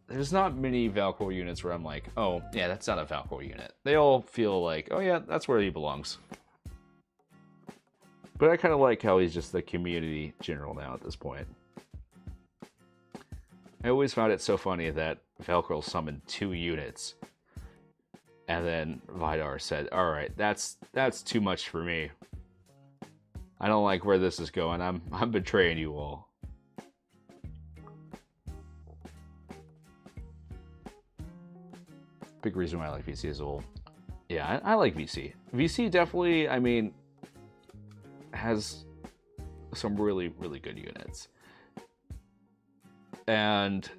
there's not many Valkyrie units where I'm like, oh, yeah, that's not a Valkyrie unit. They all feel like, oh yeah, that's where he belongs. But I kind of like how he's just the community general now at this point. I always found it so funny that Valkyrie summoned 2 units, and then Vidar said, all right, that's too much for me. I don't like where this is going. I'm betraying you all. Big reason why I like VC as well. Yeah, I like VC. VC definitely, I mean, has some really good units. And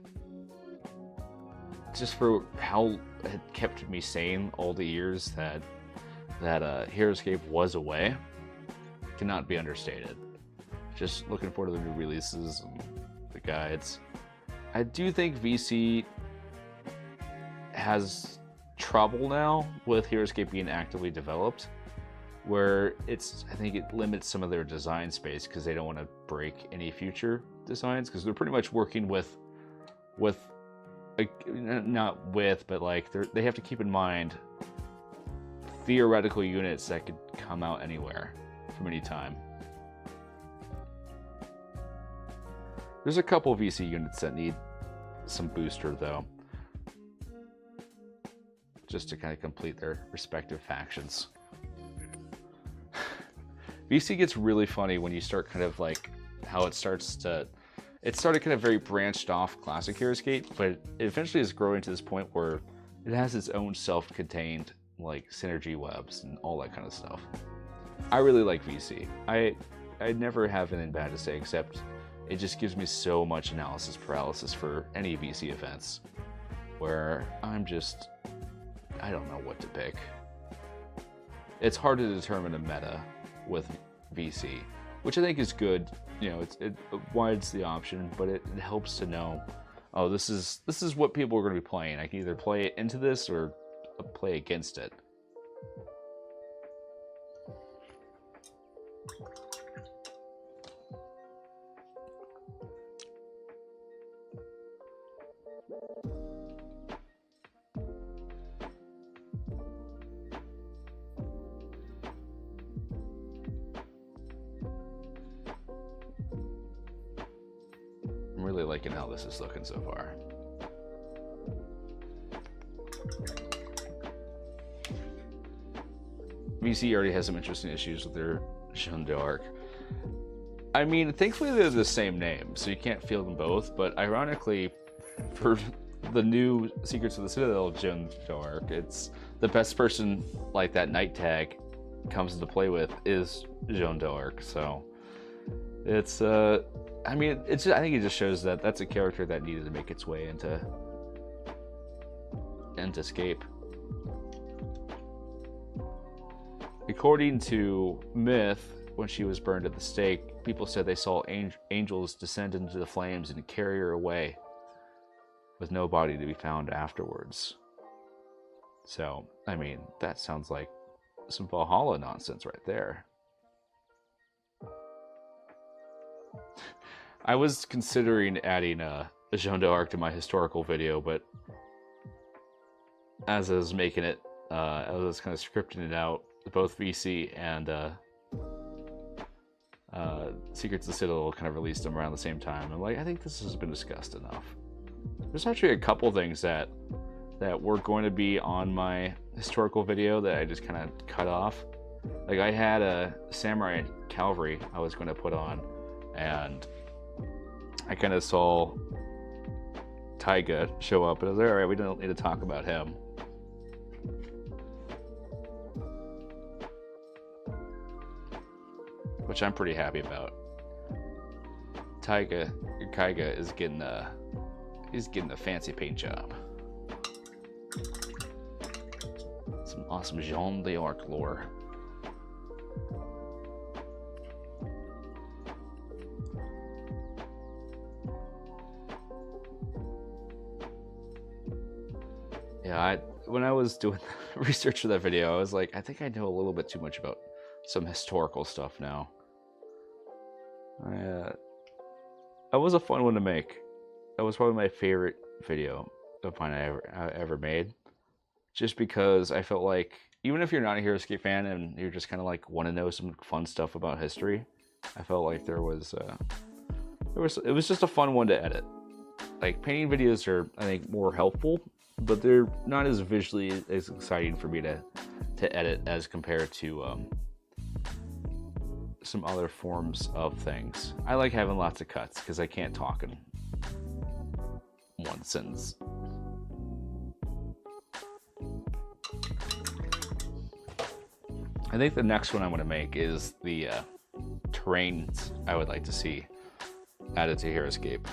just for how it kept me sane all the years that Heroscape was away, cannot be understated. Just looking forward to the new releases and the guides. I do think VC has trouble now with Heroscape being actively developed, where I think it limits some of their design space because they don't want to break any future designs, because they're pretty much working with like, not with, but like they have to keep in mind theoretical units that could come out anywhere from any time. There's a couple VC units that need some booster though, just to kind of complete their respective factions. VC gets really funny when you start kind of like how it started kind of very branched off classic Heroscape, but it eventually is growing to this point where it has its own self-contained like synergy webs and all that kind of stuff. I really like VC. I never have anything bad to say, except it just gives me so much analysis paralysis for any VC events where I don't know what to pick. It's hard to determine a meta with VC, which I think is good. You know, it widens the option, but it helps to know, oh, this is what people are going to be playing. I can either play into this or play against it. I'm really liking how this is looking so far. VC already has some interesting issues with their Jeanne d'Arc. I mean, thankfully they're the same name, so you can't field them both, but ironically, for the new Secrets of the Citadel Jeanne d'Arc, it's the best person like that night tag comes into play with is Jeanne d'Arc, so it's I mean, I think it just shows that that's a character that needed to make its way into Escape. According to myth, when she was burned at the stake, people said they saw angels descend into the flames and carry her away, with no body to be found afterwards. So, I mean, that sounds like some Valhalla nonsense right there. I was considering adding a Jeanne d'Arc to my historical video, but as I was making it, I was kind of scripting it out. Both VC and Secrets of the Citadel kind of released them around the same time. I'm like, I think this has been discussed enough. There's actually a couple things that were going to be on my historical video that I just kind of cut off. Like, I had a Samurai Cavalry I was going to put on, and I kind of saw Taiga show up, and I was like, all right, we don't need to talk about him. Which I'm pretty happy about. Kaiga is getting a fancy paint job. Some awesome Jeanne d'Arc lore. Yeah, when I was doing research for that video, I was like, I think I know a little bit too much about some historical stuff now. That was a fun one to make. That was probably my favorite video of mine I ever made. Just because I felt like, even if you're not a Heroscape fan and you're just kind of like want to know some fun stuff about history, I felt like it was just a fun one to edit. Like, painting videos are, I think, more helpful, but they're not as visually as exciting for me to edit as compared to some other forms of things. I like having lots of cuts because I can't talk in one sentence. I think the next one I'm going to make is the terrains I would like to see added to Heroscape.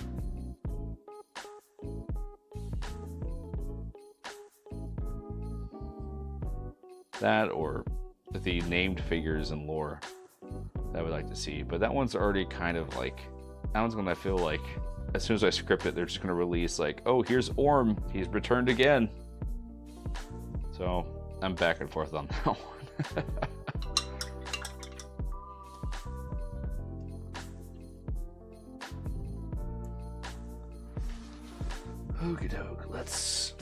That, or the named figures and lore that I would like to see, but that one's already kind of like, that one's gonna feel like, as soon as I script it, they're just gonna release like, oh, here's Orm, he's returned again. So I'm back and forth on that one. Okie doke, let's.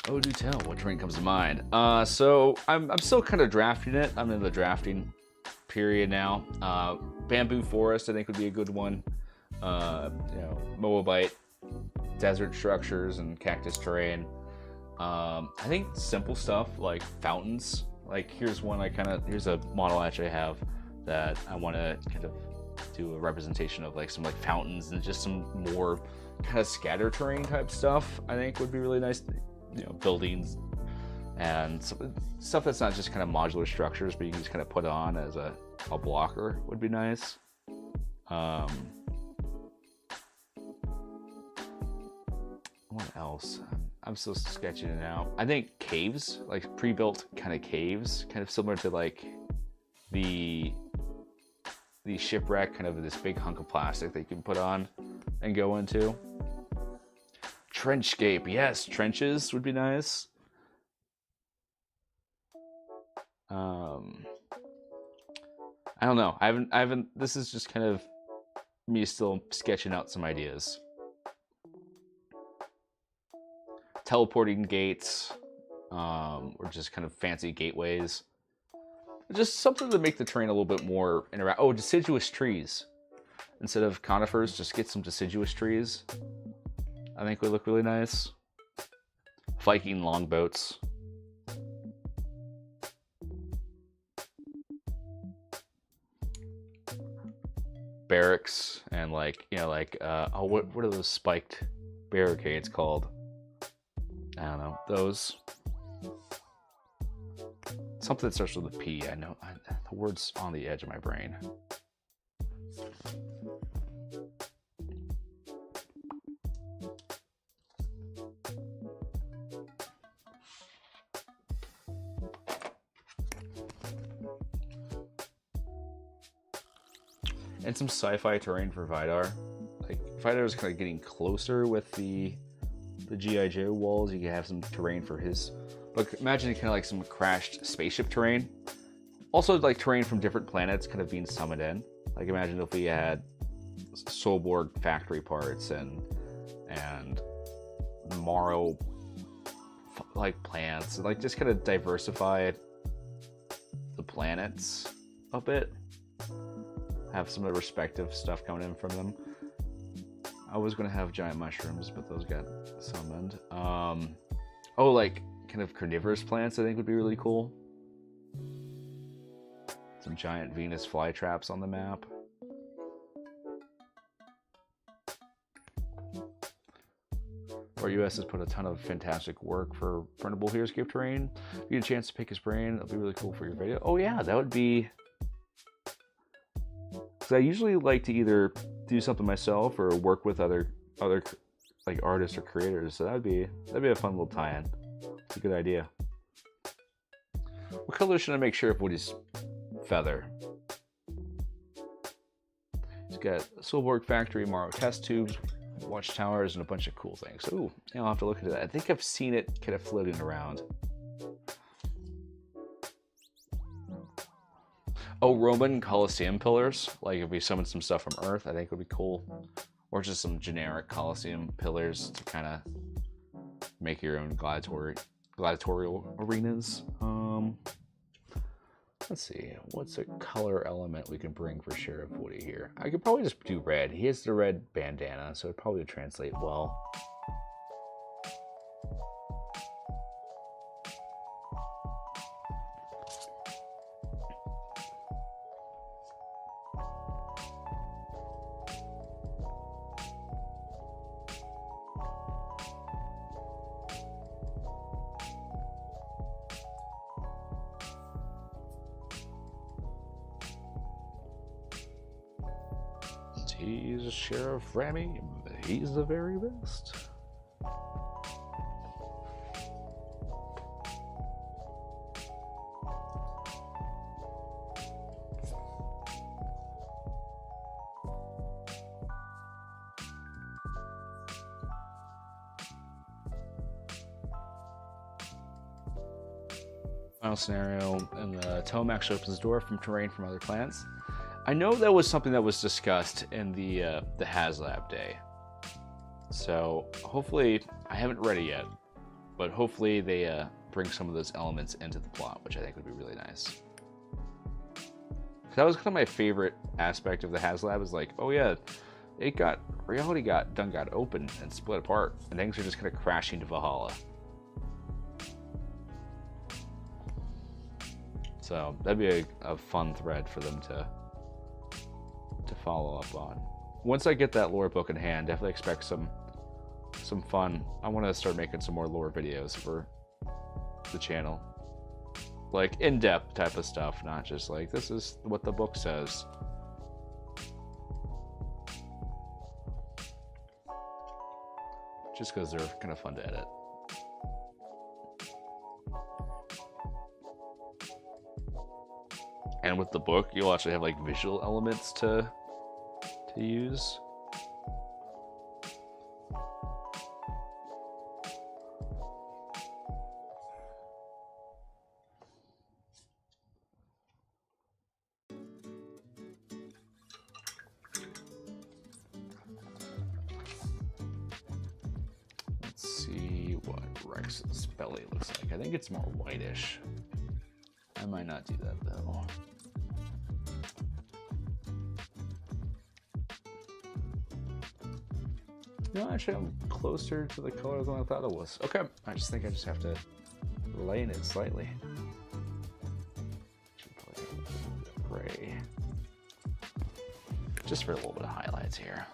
Oh, do tell, what terrain comes to mind? So I'm still kind of drafting it. I'm in the drafting period now. Bamboo Forest, I think, would be a good one. you know, Moabite desert structures and cactus terrain. I think simple stuff like fountains. Like here's a model actually I have that I want to kind of do a representation of, like some like fountains and just some more kind of scatter terrain type stuff. I think would be really nice. You know, buildings and stuff that's not just kind of modular structures, but you can just kind of put on as a blocker would be nice. What else? I'm still sketching it out. I think caves, like pre-built kind of caves, kind of similar to like the shipwreck, kind of this big hunk of plastic that you can put on and go into. Trenchscape, yes, trenches would be nice. I don't know. I haven't. This is just kind of me still sketching out some ideas. Teleporting gates, or just kind of fancy gateways. Just something to make the terrain a little bit more interactive. Oh, deciduous trees. Instead of conifers, just get some deciduous trees. I think would look really nice. Viking longboats. Barracks and like, you know, like oh, what are those spiked barricades called? I don't know, those. Something that starts with a P. I know the word's on the edge of my brain. And some sci-fi terrain for Vidar. Like Vidar's kind of getting closer with the G.I. Joe walls. You can have some terrain for his. But imagine kind of like some crashed spaceship terrain. Also like terrain from different planets kind of being summoned in. Like imagine if we had Solborg factory parts and Morrow like plants. Like just kind of diversify the planets a bit. Have some of the respective stuff coming in from them. I was gonna have giant mushrooms, but those got summoned. Oh, like kind of carnivorous plants I think would be really cool. Some giant Venus flytraps on the map. Our US has put a ton of fantastic work for printable Heroscape terrain. If you get a chance to pick his brain, it'll be really cool for your video. Oh yeah, that would be. Because I usually like to either do something myself or work with other like artists or creators. So that'd be a fun little tie-in. It's a good idea. What color should I make sure of Woody's feather? He's got Solborg factory, Morrow test tubes, watchtowers, and a bunch of cool things. Ooh, I'll have to look into that. I think I've seen it kind of floating around. Oh, Roman Colosseum pillars. Like if we summoned some stuff from Earth, I think would be cool. Or just some generic Colosseum pillars to kind of make your own gladiatorial arenas. Let's see, what's a color element we can bring for Sheriff Woody here? I could probably just do red. He has the red bandana, so it'd probably translate well. He's Sheriff Rami. He's the very best. Final scenario, and the tome actually opens the door from terrain from other planets. I know that was something that was discussed in the HasLab day. So hopefully, I haven't read it yet, but hopefully they bring some of those elements into the plot, which I think would be really nice. That was kind of my favorite aspect of the HasLab is like, oh yeah, reality got open and split apart, and things are just kind of crashing to Valhalla. So that'd be a fun thread for them to follow up on. Once I get that lore book in hand, definitely expect some fun. I want to start making some more lore videos for the channel, like in-depth type of stuff, not just like this is what the book says. Just because they're kind of fun to edit. And with the book, you'll actually have like visual elements to use. Let's see what Rex's belly looks like. I think it's more whitish. I might not do that though. No, actually, I'm closer to the color than I thought it was. Okay, I just think I just have to lighten it slightly. Gray. Just for a little bit of highlights here.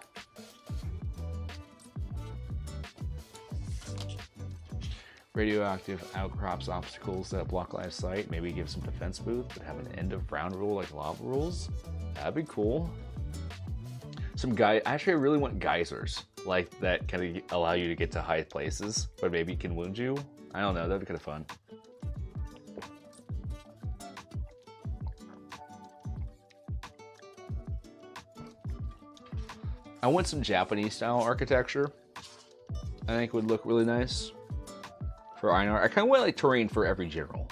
Radioactive outcrops obstacles that block line of sight. Maybe give some defense boost, but have an end of round rule like lava rules. That'd be cool. Actually, I really want geysers like that kind of allow you to get to high places, but maybe can wound you. I don't know. That'd be kind of fun. I want some Japanese style architecture. I think would look really nice for Einar. I kind of want like terrain for every general.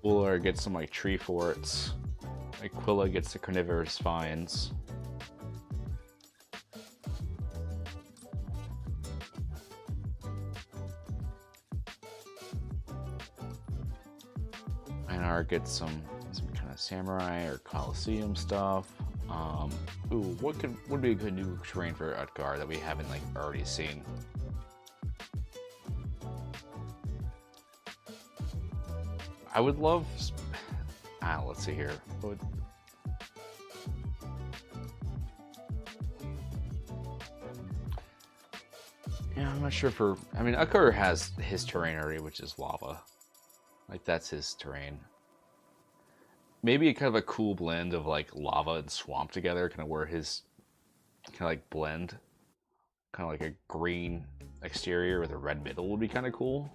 Uller gets some like tree forts. Aquila gets the carnivorous vines. Einar gets some kind of samurai or Colosseum stuff. Ooh, what would be a good new terrain for Utgar that we haven't like already seen? I would love. Let's see here. Yeah, I'm not sure for. I mean, Utgar has his terrain already, which is lava. Like that's his terrain. Maybe kind of a cool blend of like lava and swamp together, kind of where his kind of like blend, kind of like a green exterior with a red middle would be kind of cool.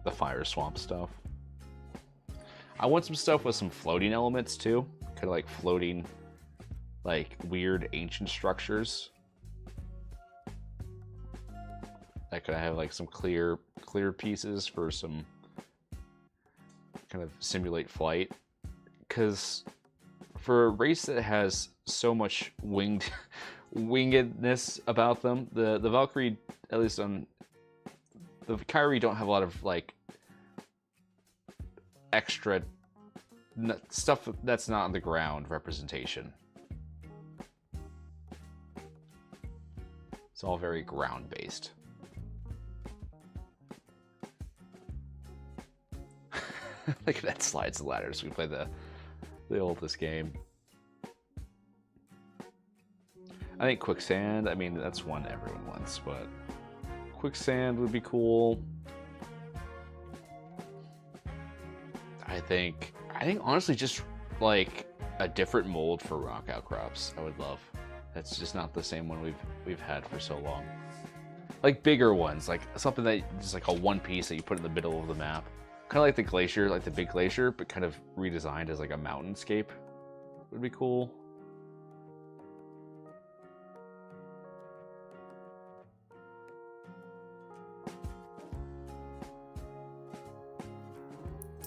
The fire swamp stuff. I want some stuff with some floating elements too, kind of like floating, like weird ancient structures. That could have like some clear pieces for some kind of simulate flight. Because for a race that has so much wingedness about them, the Valkyrie, at least on the Kyrie, don't have a lot of like extra stuff that's not on the ground representation. It's all very ground based. Look at that slides and ladders. We play the oldest game. I think quicksand. I mean, that's one everyone wants, but quicksand would be cool. I think honestly, just like a different mold for rock outcrops. I would love. That's just not the same one we've had for so long. Like bigger ones, like something that just like a one piece that you put in the middle of the map. Kind of like the glacier, like the big glacier, but kind of redesigned as like a mountainscape. Would be cool.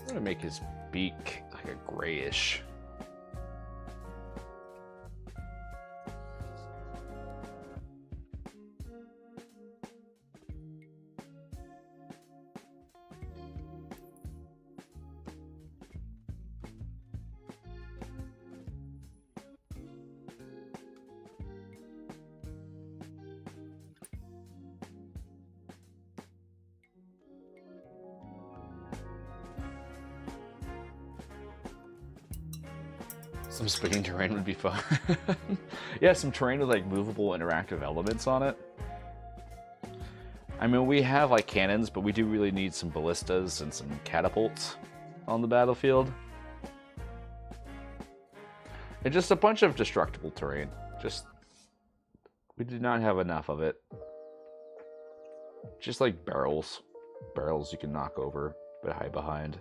gonna make his beak like a grayish. Some spinning terrain would be fun. Yeah, some terrain with like movable interactive elements on it. I mean, we have like cannons, but we do really need some ballistas and some catapults on the battlefield. And just a bunch of destructible terrain. Just, we do not have enough of it. Just like barrels. Barrels you can knock over, but hide behind.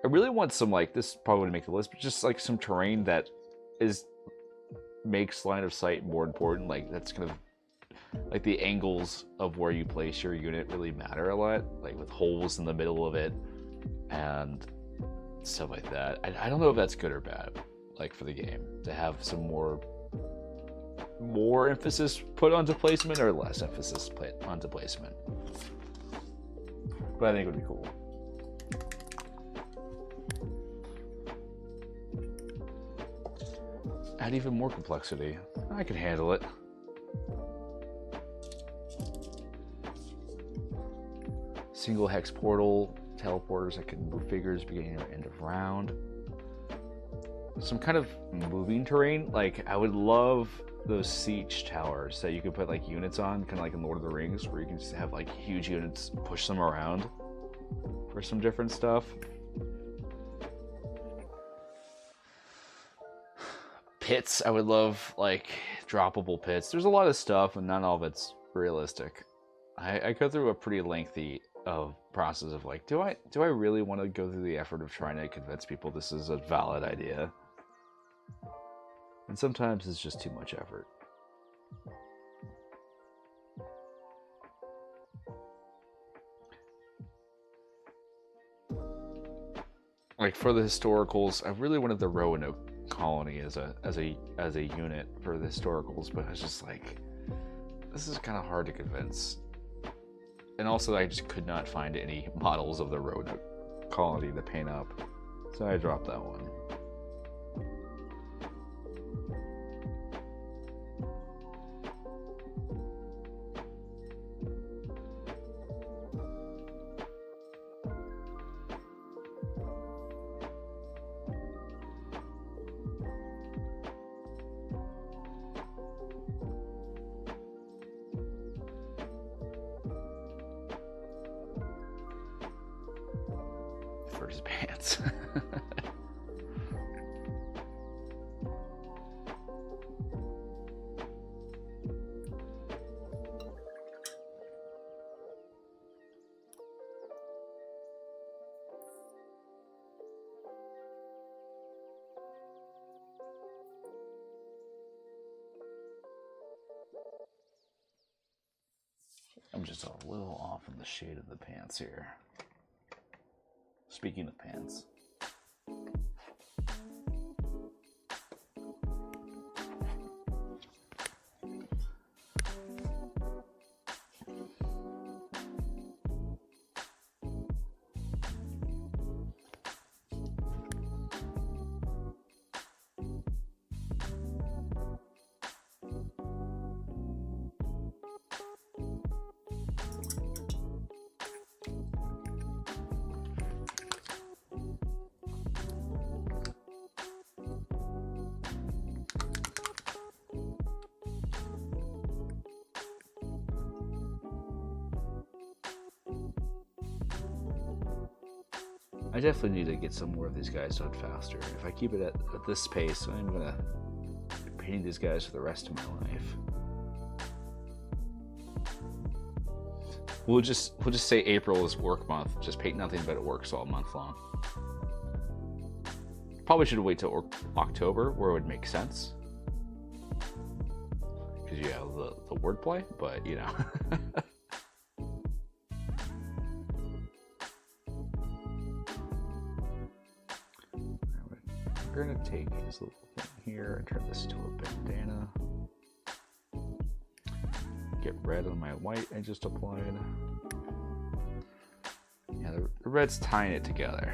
I really want some, like, this probably wouldn't make the list, but just like some terrain that makes line of sight more important. Like, that's kind of like the angles of where you place your unit really matter a lot, like with holes in the middle of it and stuff like that. I don't know if that's good or bad, like for the game, to have some more emphasis put onto placement or less emphasis put onto placement. But I think it would be cool. Add even more complexity. I can handle it. Single hex portal, teleporters that can move figures beginning or end of round. Some kind of moving terrain. Like, I would love those siege towers that you could put like units on, kind of like in Lord of the Rings, where you can just have like huge units, push them around for some different stuff. Pits, I would love, like, droppable pits. There's a lot of stuff, and not all of it's realistic. I go through a pretty lengthy process of, like, do I really want to go through the effort of trying to convince people this is a valid idea? And sometimes it's just too much effort. Like, for the historicals, I really wanted the Roanoke colony as a unit for the historicals, but I was just like, this is kind of hard to convince. And also, I just could not find any models of the Roanoke colony to paint up, so I dropped that one. For his pants. I'm just a little off in the shade of the pants here. Speaking of pants. I definitely need to get some more of these guys done faster. If I keep it at this pace, I'm gonna be painting these guys for the rest of my life. We'll just say April is work month. Just paint nothing but it works all month long. Probably should wait till October, where it would make sense, because you have the wordplay. But you know. take his little thing here and turn this to a bandana. Get red on my white I just applied. Yeah, the red's tying it together.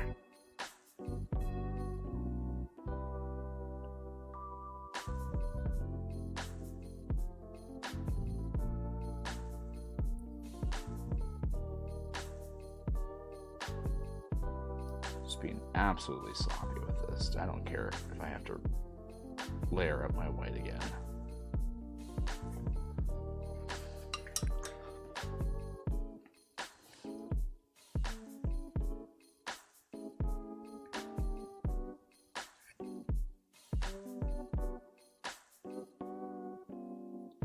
Just being absolutely sloppy with this. I don't care if I have to layer up my white again.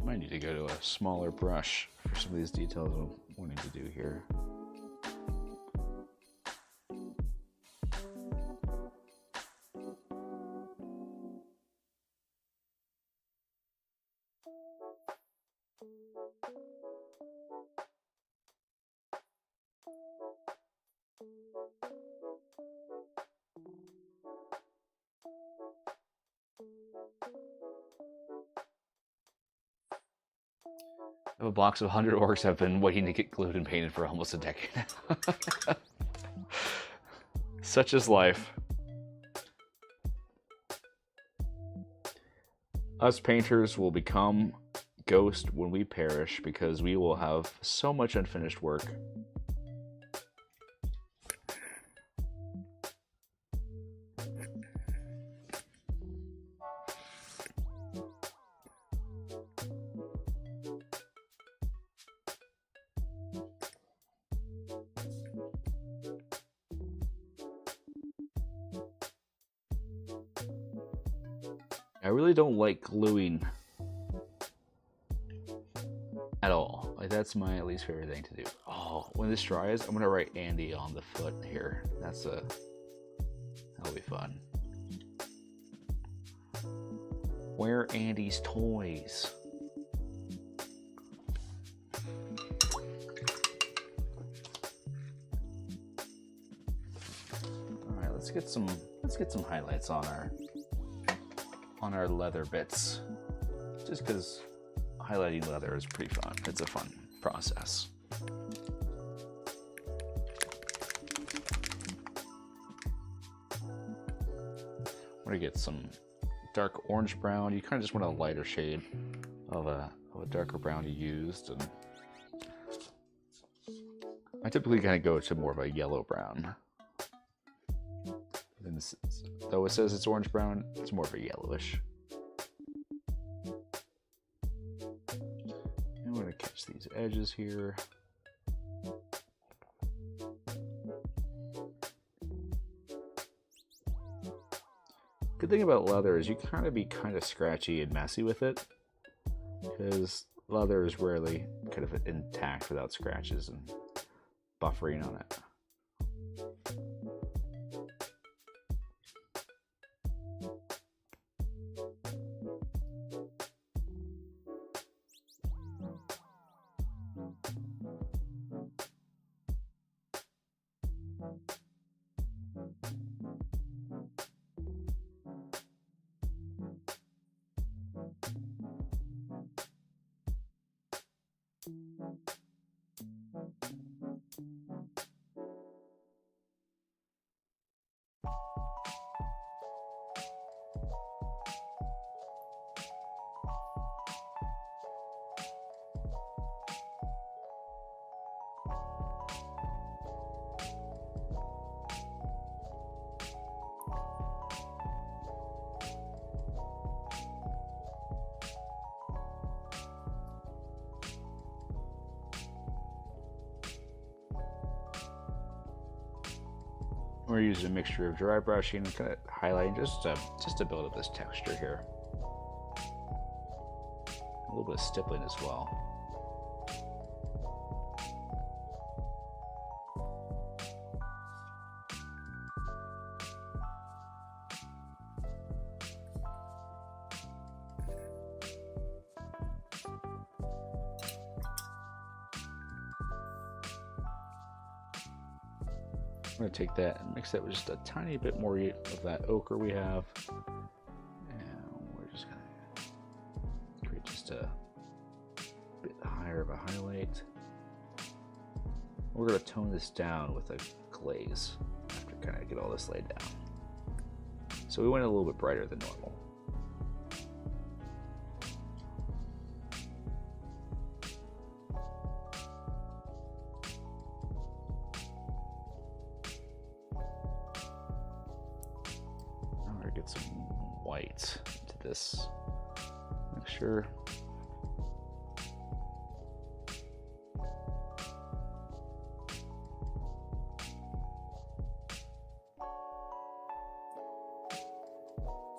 Might need to go to a smaller brush for some of these details I'm wanting to do here. I have a box of 100 orcs I've been waiting to get glued and painted for almost a decade now. Such is life. Us painters will become ghost when we perish because we will have so much unfinished work. I really don't like gluing at all. Like, that's my least favorite thing to do. Oh, when this dries, I'm gonna write Andy on the foot here. That'll be fun. Where are Andy's toys? All right, let's get some highlights on our leather bits, just because highlighting leather is pretty fun. It's a fun process. I'm gonna get some dark orange brown. You kind of just want a lighter shade of a darker brown you used, and I typically kind of go to more of a yellow brown. Though it says it's orange brown, it's more of a yellowish. I'm going to catch these edges here. Good thing about leather is you be kind of scratchy and messy with it, because leather is rarely kind of intact without scratches and buffering on it. We're using a mixture of dry brushing and kind of highlighting just to build up this texture here. A little bit of stippling as well. I'm going to take that and mix that with just a tiny bit more of that ochre we have. just a bit higher of a highlight. We're going to tone this down with a glaze after kind of get all this laid down. So we went a little bit brighter than normal. I'm going to get some white into this. Make sure.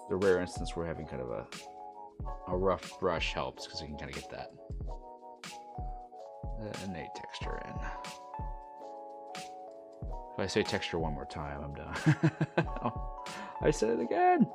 The rare instance we're having kind of a rough brush helps because you can kind of get that innate texture in. If I say texture one more time, I'm done. Oh, I said it again.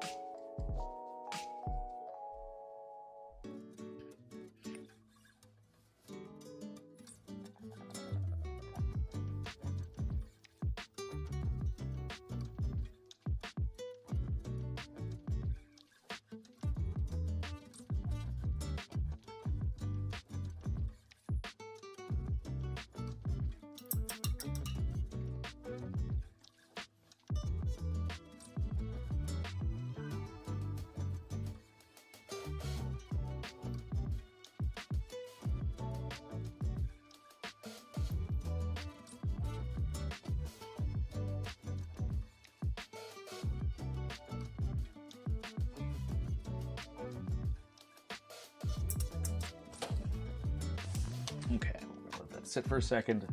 Okay, we're gonna let that sit for a second.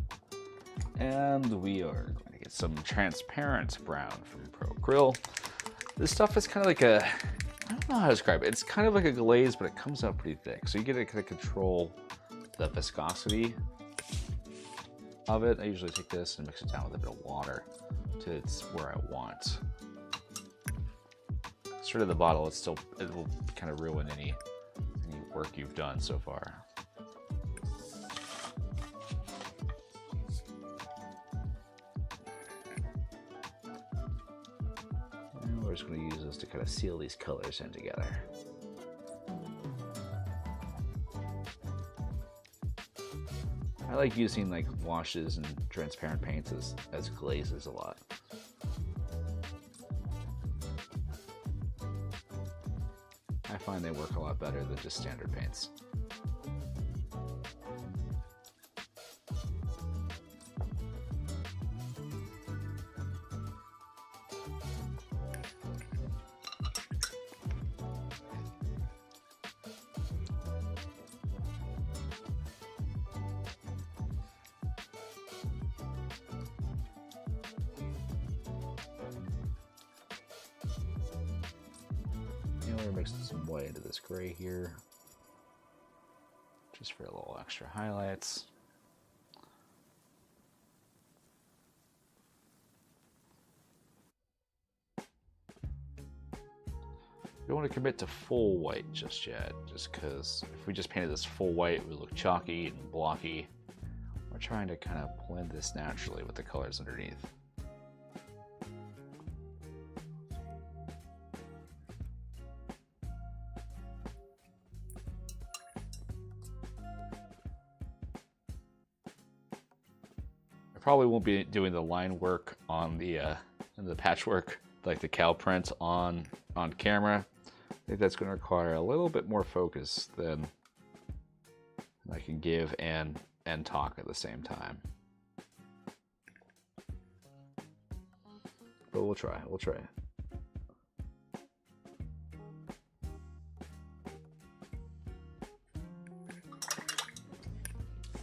And we are going to get some transparent brown from Pro Acryl. This stuff is kind of like a, I don't know how to describe it. It's kind of like a glaze, but it comes out pretty thick. So you get to kind of control the viscosity of it. I usually take this and mix it down with a bit of water to it's where I want. Straight to the bottle, it will kind of ruin any work you've done so far. And we're just going to use this to kind of seal these colors in together. I like using like washes and transparent paints as glazes a lot. I find they work a lot better than just standard paints. We're mixing some white into this gray here, just for a little extra highlights. You don't want to commit to full white just yet, just because if we just painted this full white, it would look chalky and blocky. We're trying to kind of blend this naturally with the colors underneath. Probably won't be doing the line work on the patchwork, like the cow print on camera. I think that's going to require a little bit more focus than I can give and talk at the same time. But we'll try. We'll try.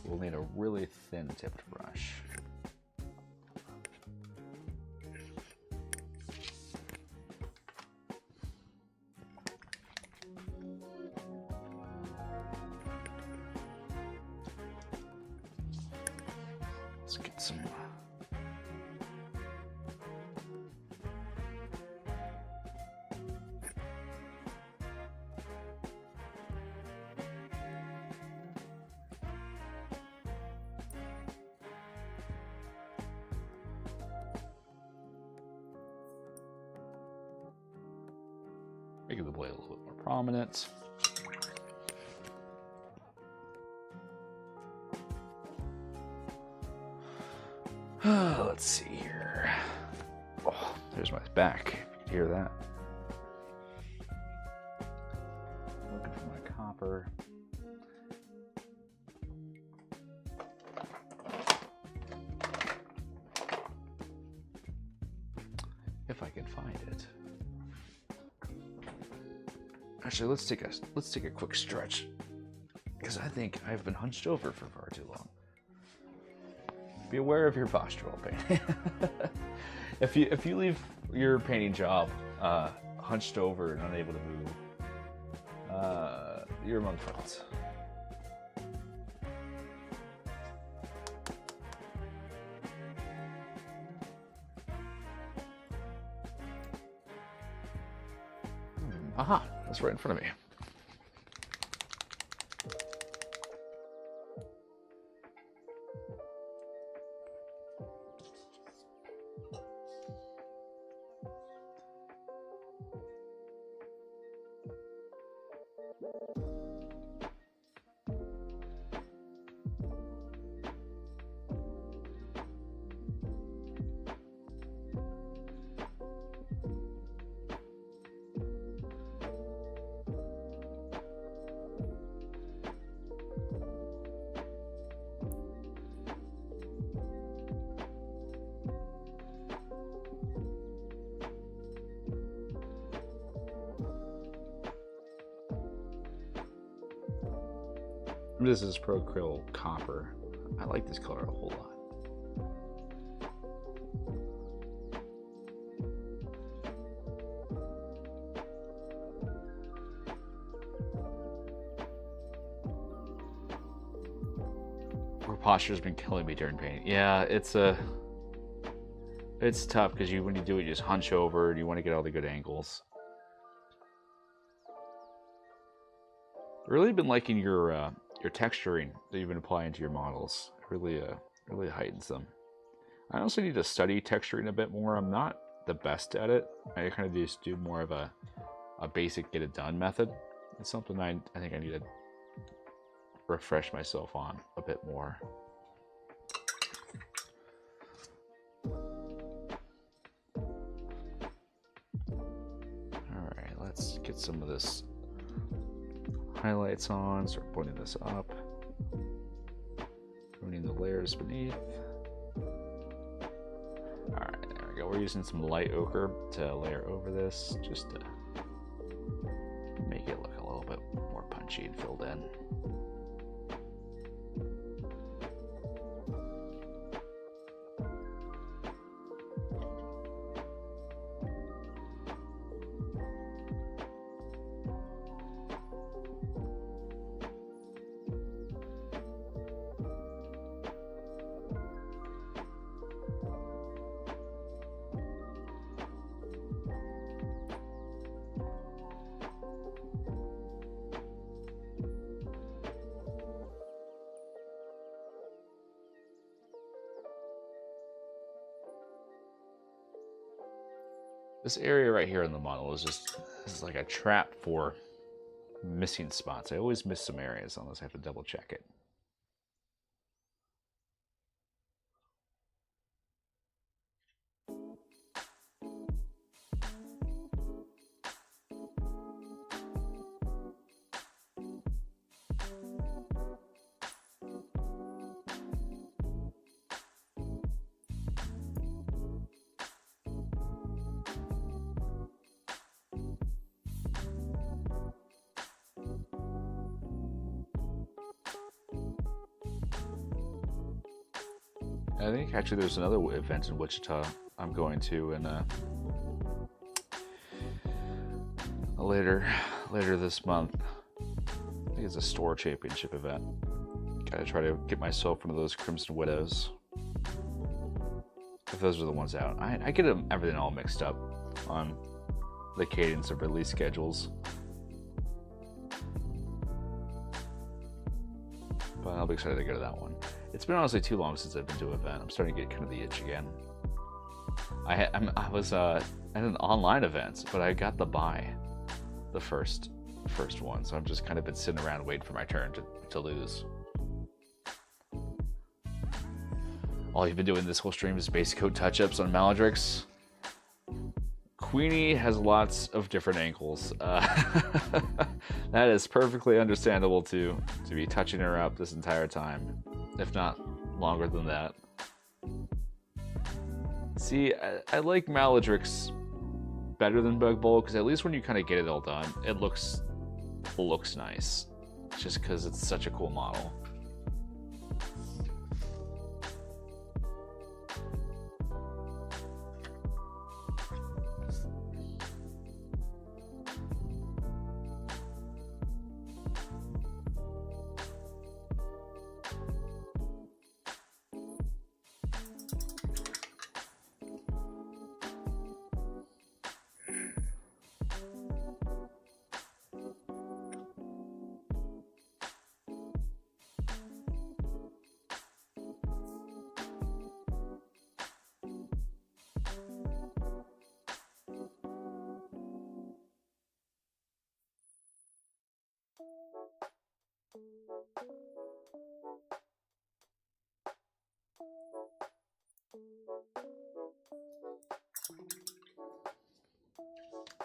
We'll need a really thin tipped brush. Let's get some. Making the blade a little bit more prominent. Let's see here. Oh, there's my back. You can hear that. Looking for my copper. If I can find it. Actually, let's take a quick stretch, because I think I've been hunched over for far too long. Be aware of your postural pain. If you leave your painting job hunched over and unable to move, you're among friends. Aha, that's right in front of me. This is Procryl Copper. I like this color a whole lot. Our posture's been killing me during painting. Yeah, it's tough because when you do it, you just hunch over and you want to get all the good angles. Really been liking your texturing that you've been applying to your models. It really heightens them. I also need to study texturing a bit more. I'm not the best at it. I kind of just do more of a basic get it done method. It's something I think I need to refresh myself on a bit more. All right, let's get some of this highlights on, start pointing this up, ruining the layers beneath. Alright, there we go. We're using some light ochre to layer over this, just to make it look a little bit more punchy and filled in. This area right here in the model is like a trap for missing spots. I always miss some areas unless I have to double check it. I think actually there's another event in Wichita I'm going to in later this month. I think it's a store championship event. Gotta try to get myself one of those Crimson Widows. If those are the ones out. I get everything all mixed up on the cadence of release schedules. But I'll be excited to go to that one. It's been honestly too long since I've been to an event. I'm starting to get kind of the itch again. I was at an online event, but I got the buy, the first one. So I've just kind of been sitting around waiting for my turn to lose. all you've been doing this whole stream is base coat touch-ups on Maladrix. Queenie has lots of different ankles. That is perfectly understandable to be touching her up this entire time, if not longer than that. See, I like Maladrix better than Bug Bowl because at least when you kind of get it all done, it looks nice. Just because it's such a cool model.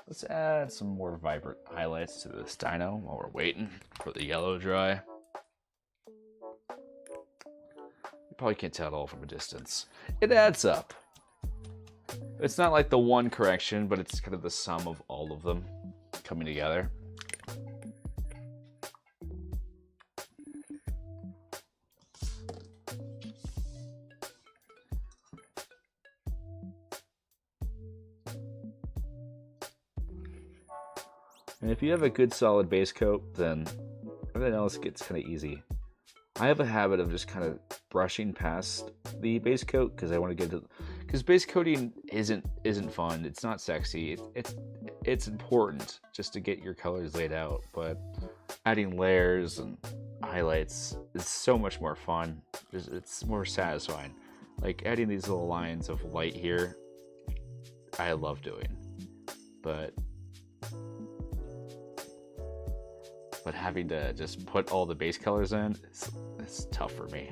Let's add some more vibrant highlights to this dino while we're waiting for the yellow to dry. You probably can't tell it all from a distance. It adds up. It's not like the one correction, but it's kind of the sum of all of them coming together. And if you have a good solid base coat, then everything else gets kind of easy. I have a habit of just kind of brushing past the base coat because I want to get to, because base coating isn't fun. It's not sexy. It's important just to get your colors laid out, but adding layers and highlights is so much more fun. It's more satisfying. Like adding these little lines of light here, I love doing, but having to just put all the base colors in, it's tough for me.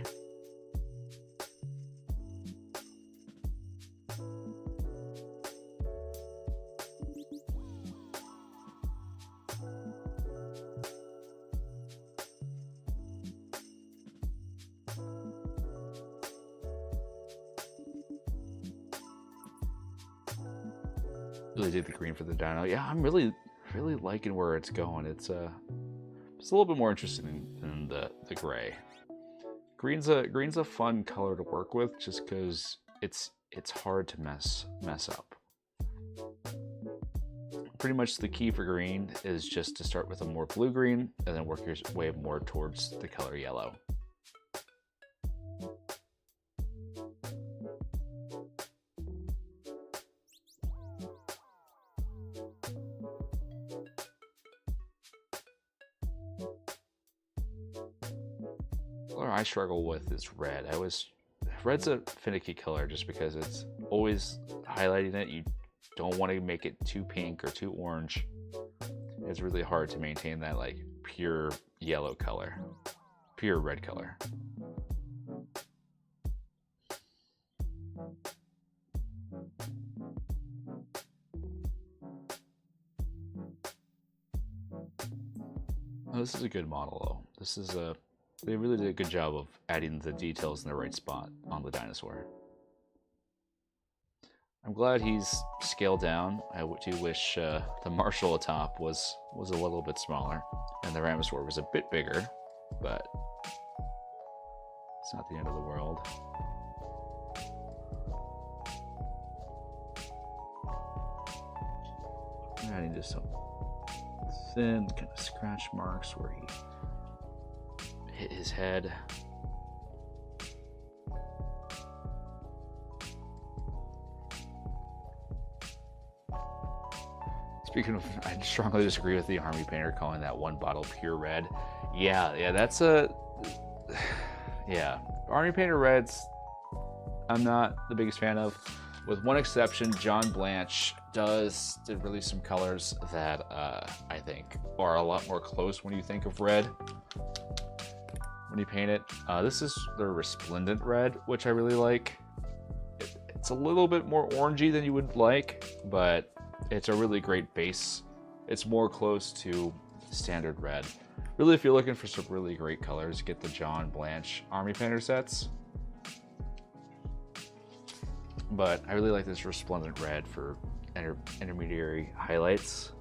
Really did the green for the dino. Yeah, I'm really liking where it's going. It's a little bit more interesting than the gray. Green's a fun color to work with just because it's hard to mess up. Pretty much the key for green is just to start with a more blue-green and then work your way more towards the color yellow. I struggle with is red. Red's a finicky color just because it's always highlighting it. You don't want to make it too pink or too orange. It's really hard to maintain that like pure yellow color, pure red color. Oh, this is a good model though. They really did a good job of adding the details in the right spot on the dinosaur. I'm glad he's scaled down. I do wish the marshal atop was a little bit smaller, and the Ramosaur was a bit bigger, but it's not the end of the world. I'm adding just some thin kind of scratch marks where he hit his head. Speaking of, I strongly disagree with the army painter calling that one bottle pure red. Yeah, that's yeah. Army painter reds, I'm not the biggest fan of. With one exception, John Blanche did release some colors that I think are a lot more close when you think of red. when you paint it. This is the resplendent red, which I really like. It's a little bit more orangey than you would like, but it's a really great base. It's more close to standard red. Really, if you're looking for some really great colors, get the John Blanche Army Painter sets. But I really like this resplendent red for intermediary highlights.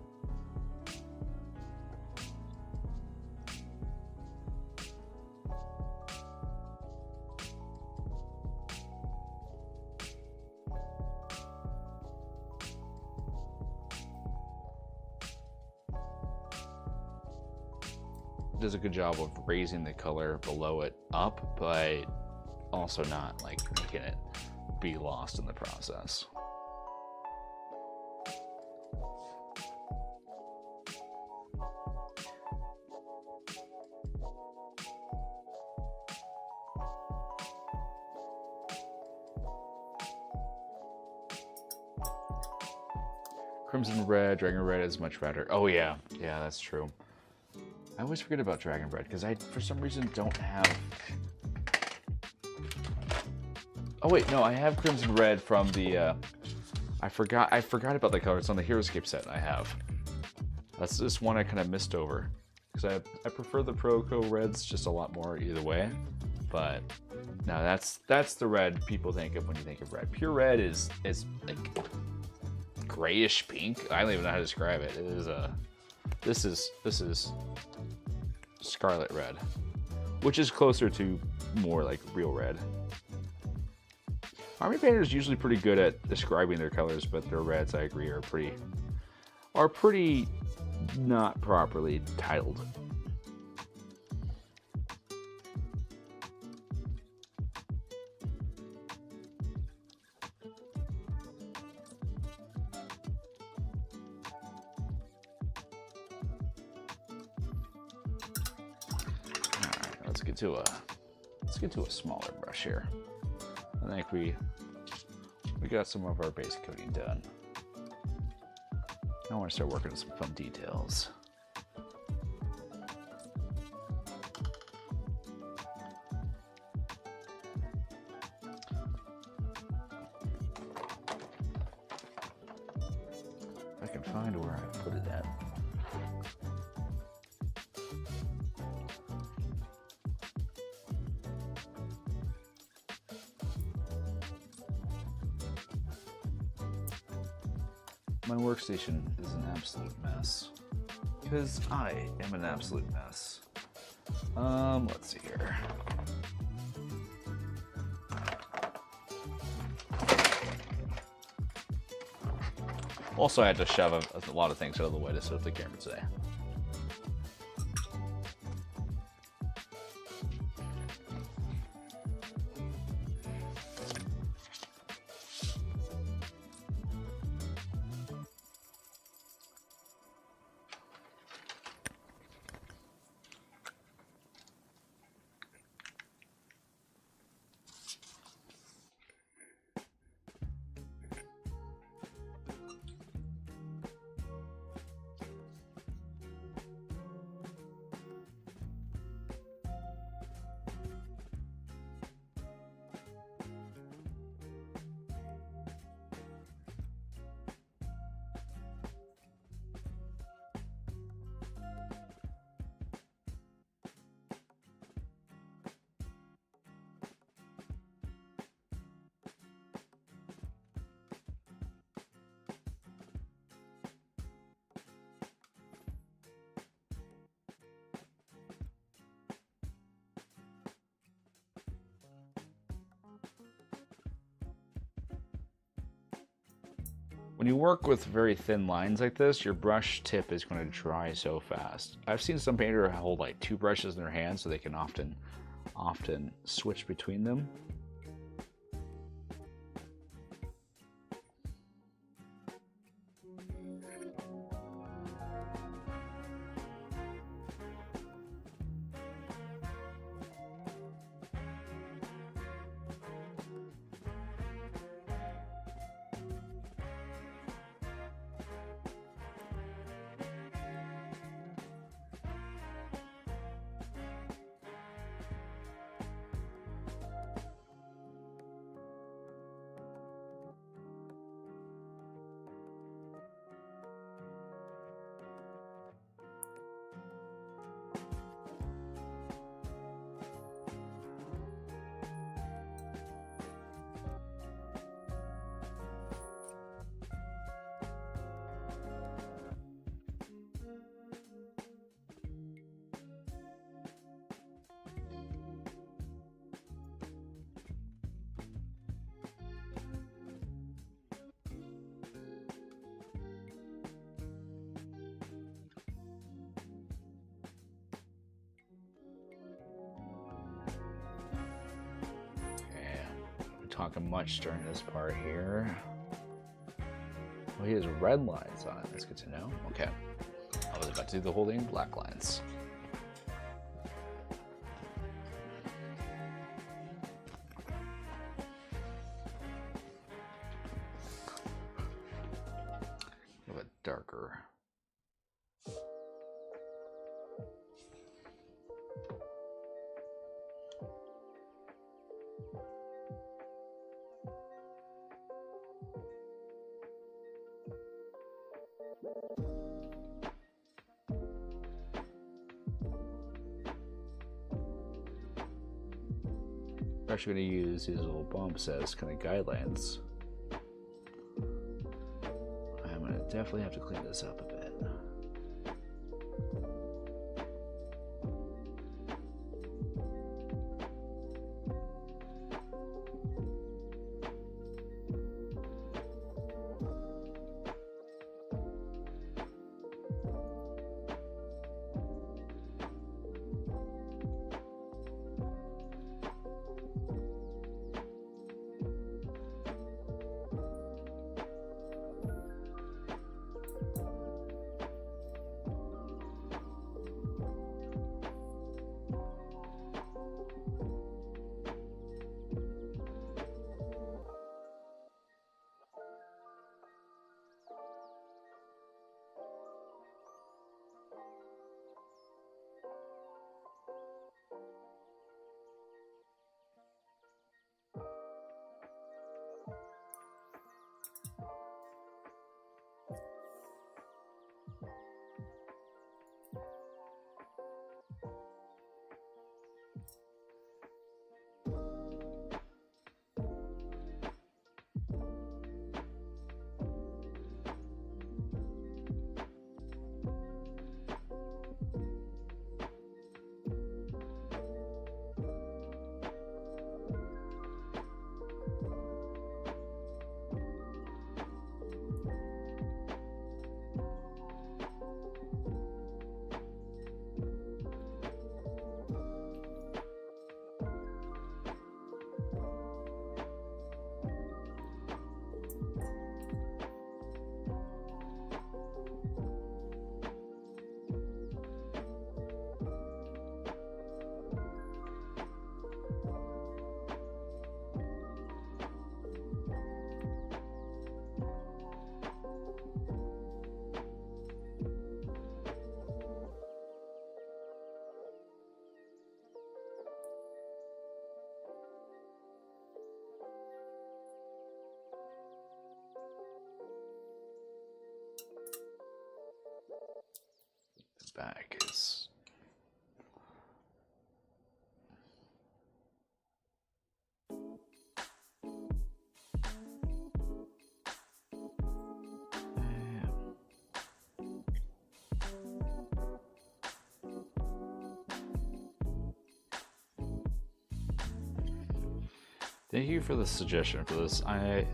Does a good job of raising the color below it up, but also not like making it be lost in the process. Crimson red, dragon red is much better. Oh yeah, yeah, that's true. I always forget about dragon red because I, for some reason, don't have. Oh wait, no, I have crimson red from the. I forgot about the color. It's on the Heroscape set I have. That's this one I kind of missed over because I prefer the Proco reds just a lot more either way. But no, that's the red people think of when you think of red. Pure red is like grayish pink. I don't even know how to describe it. It is a. This is scarlet red, which is closer to more like real red. Army painters are usually pretty good at describing their colors, but their reds, I agree, are pretty not properly titled. Let's get to a smaller brush here. I think we got some of our base coating done. I want to start working on some fun details. If I can find where I put it at. My workstation is an absolute mess. Because I am an absolute mess. Let's see here. Also, I had to shove a lot of things out of the way to set up the camera today. When you work with very thin lines like this, your brush tip is going to dry so fast. I've seen some painters hold like 2 brushes in their hand so they can often switch between them. talking much during this part here. Oh, he has red lines on it. That's good to know. Okay. I was about to do the whole thing black lines. A little bit darker. I'm actually going to use these little bumps as kind of guidelines. I'm going to definitely have to clean this up a bit. Back is thank you for the suggestion for this. I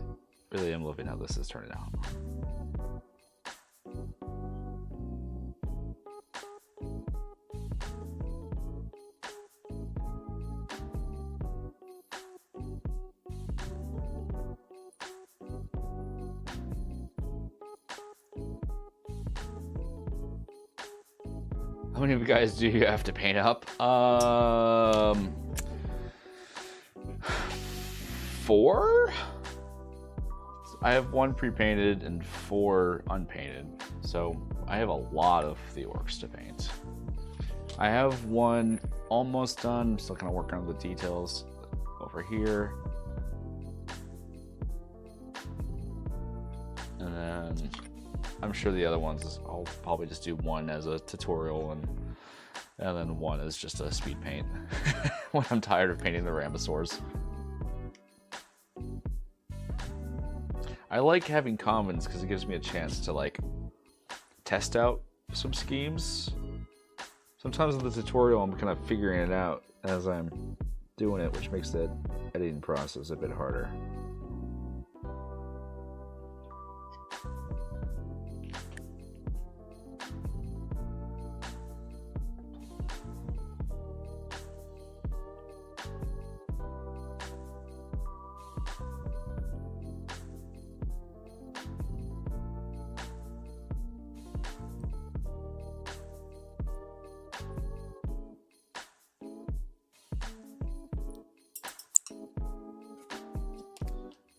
really am loving how this is turning out. How many of you guys do you have to paint up? 4? I have 1 pre-painted and 4 unpainted, so I have a lot of the orcs to paint. I have 1 almost done. I'm still kind of working on the details over here. And then I'm sure the other ones, I'll probably just do 1 as a tutorial and then 1 is just a speed paint when I'm tired of painting the Ramosaurs. I like having commons because it gives me a chance to like test out some schemes. Sometimes in the tutorial I'm kind of figuring it out as I'm doing it, which makes the editing process a bit harder.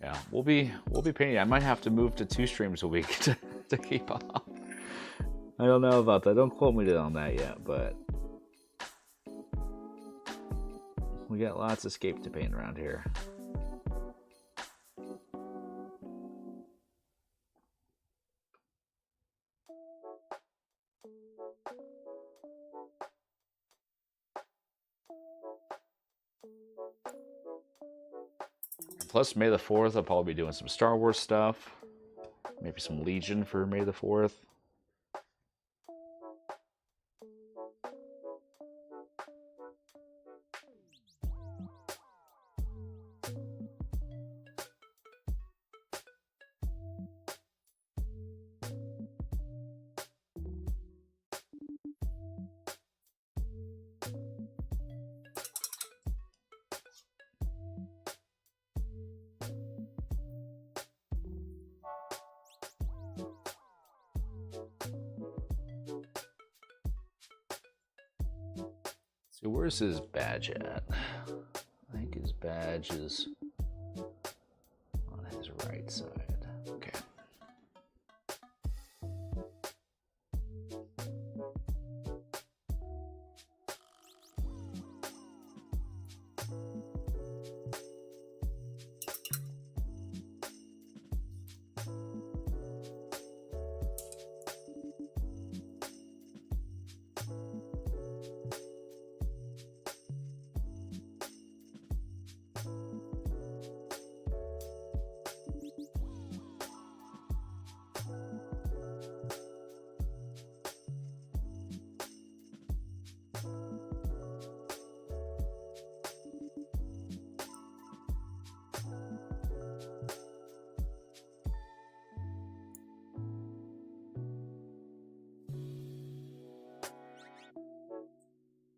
Yeah, we'll be painting. I might have to move to 2 streams a week to keep up. I don't know about that. Don't quote me on that yet, but we got lots of scape to paint around here. Plus, May the 4th, I'll probably be doing some Star Wars stuff. Maybe some Legion for May the 4th. So where's his badge at? I think his badge is on his right side. Okay.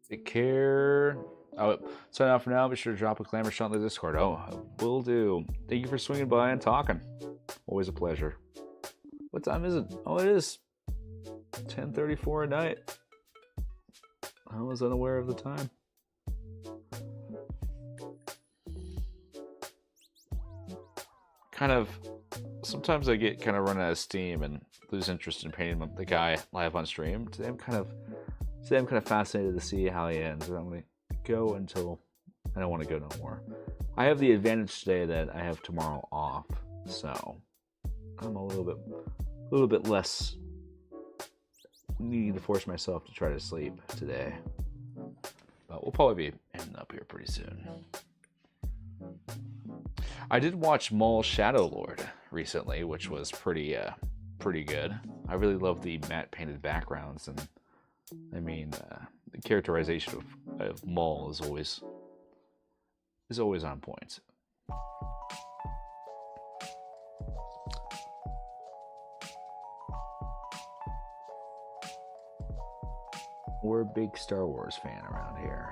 Take care. Oh, sign out for now. Be sure to drop a clamor shot in the Discord. Oh, will do. Thank you for swinging by and talking. Always a pleasure. What time is it? Oh, it is 10:34 at night. I was unaware of the time. Kind of, sometimes I get kind of run out of steam and lose interest in painting the guy live on stream. Today I'm kind of fascinated to see how he ends. And I'm going to go until I don't want to go no more. I have the advantage today that I have tomorrow off, so I'm a little bit less needing to force myself to try to sleep today. But we'll probably be ending up here pretty soon. I did watch Maul's Shadow Lord recently, which was pretty good. I really love the matte painted backgrounds, and I mean the characterization of Maul is always on point. We're a big Star Wars fan around here.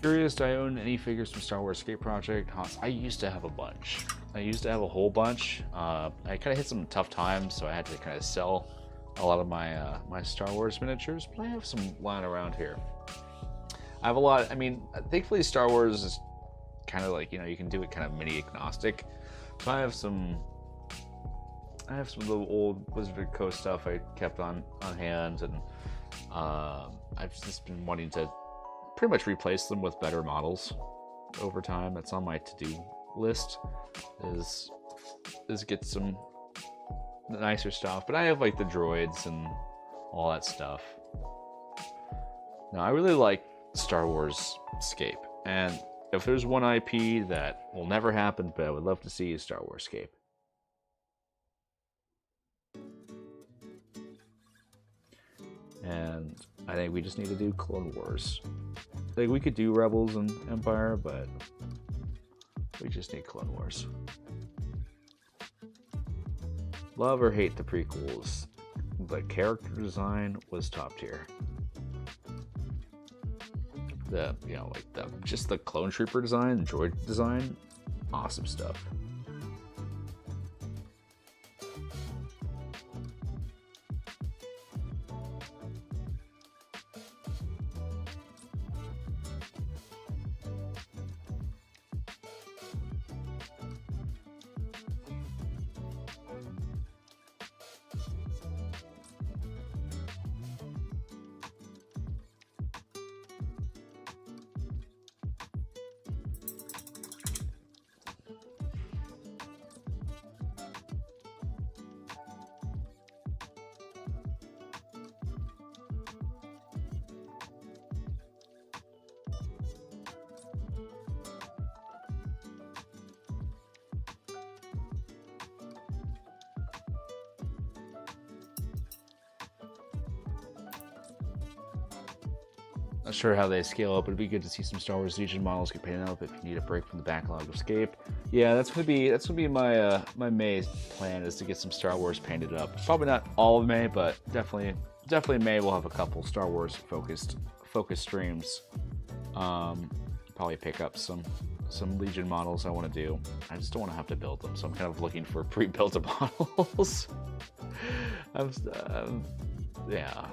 Curious, do I own any figures from Star Wars Escape Project? I used to have a bunch. I used to have a whole bunch. I kind of hit some tough times, so I had to kind of sell a lot of my my Star Wars miniatures, but I have some lying around here. I have a lot. I mean, thankfully Star Wars is kind of like, you know, you can do it kind of mini agnostic. So I have some of the old Wizard Coast stuff I kept on hand, and I've just been wanting to pretty much replace them with better models over time. That's on my to-do list, is get some nicer stuff. But I have like the droids and all that stuff. Now, I really like Star Wars Scape, and if there's one IP that will never happen, but I would love to see, is Star Wars Scape. And I think we just need to do Clone Wars. Like, we could do Rebels and Empire, but we just need Clone Wars. Love or hate the prequels, the character design was top tier. The, you know, like just the clone trooper design, the droid design, awesome stuff. Not sure how they scale up, but it'd be good to see some Star Wars Legion models get painted up if you need a break from the backlog of Escape. Yeah, that's gonna be my my May plan, is to get some Star Wars painted up. Probably not all of May, but definitely May we'll have a couple Star Wars focused streams. Probably pick up some Legion models I want to do. I just don't want to have to build them, so I'm kind of looking for pre-built models. Yeah.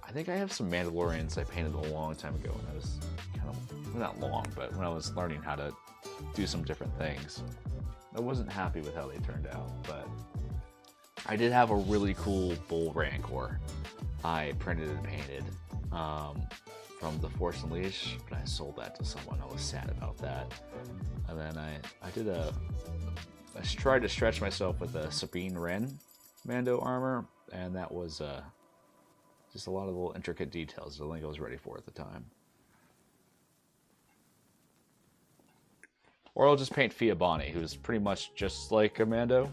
I think I have some Mandalorians I painted a long time ago when I was kind of, well, not long, but when I was learning how to do some different things. I wasn't happy with how they turned out, but I did have a really cool Bull Rancor I printed and painted from the Force Unleashed, but I sold that to someone. I was sad about that. And then I tried to stretch myself with a Sabine Wren Mando armor, and that was just a lot of little intricate details I don't think I was ready for at the time. Or I'll just paint Fia Bonnie, who's pretty much just like a Mando.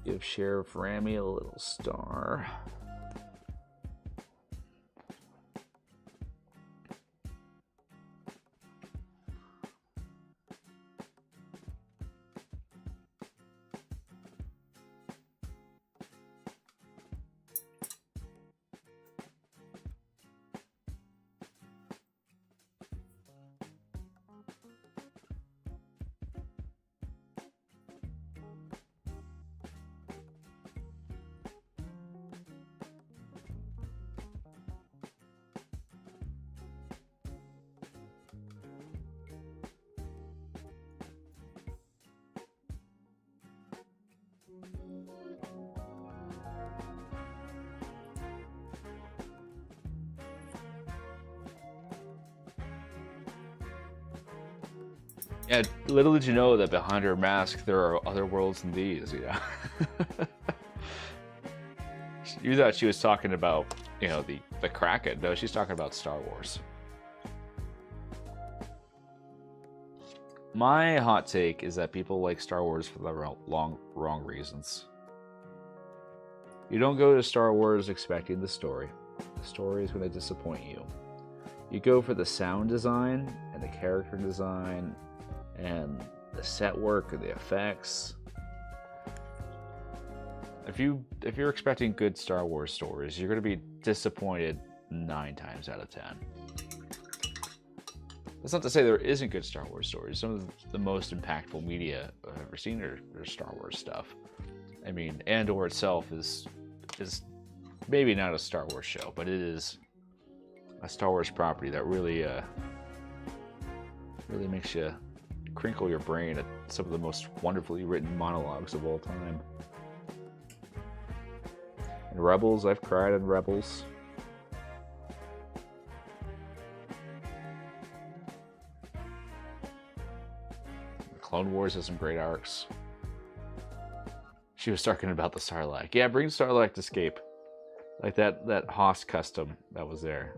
Give Sheriff Rami a little star. Yeah, little did you know that behind her mask there are other worlds than these, you know. You thought she was talking about, you know, the Kraken. No, she's talking about Star Wars. My hot take is that people like Star Wars for the wrong reasons. You don't go to Star Wars expecting the story. The story is going to disappoint you. You go for the sound design and the character design and the set work and the effects. If you're expecting good Star Wars stories, you're going to be disappointed 9 times out of 10. That's not to say there isn't good Star Wars stories. Some of the most impactful media I've ever seen are Star Wars stuff. I mean, Andor itself is maybe not a Star Wars show, but it is a Star Wars property that really really makes you crinkle your brain at some of the most wonderfully written monologues of all time. And Rebels, I've cried in Rebels. Clone Wars has some great arcs. She was talking about the Sarlacc. Yeah, bring Sarlacc to Escape. Like that Haas custom that was there.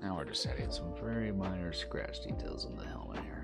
Now we're just adding some very minor scratch details in the helmet here.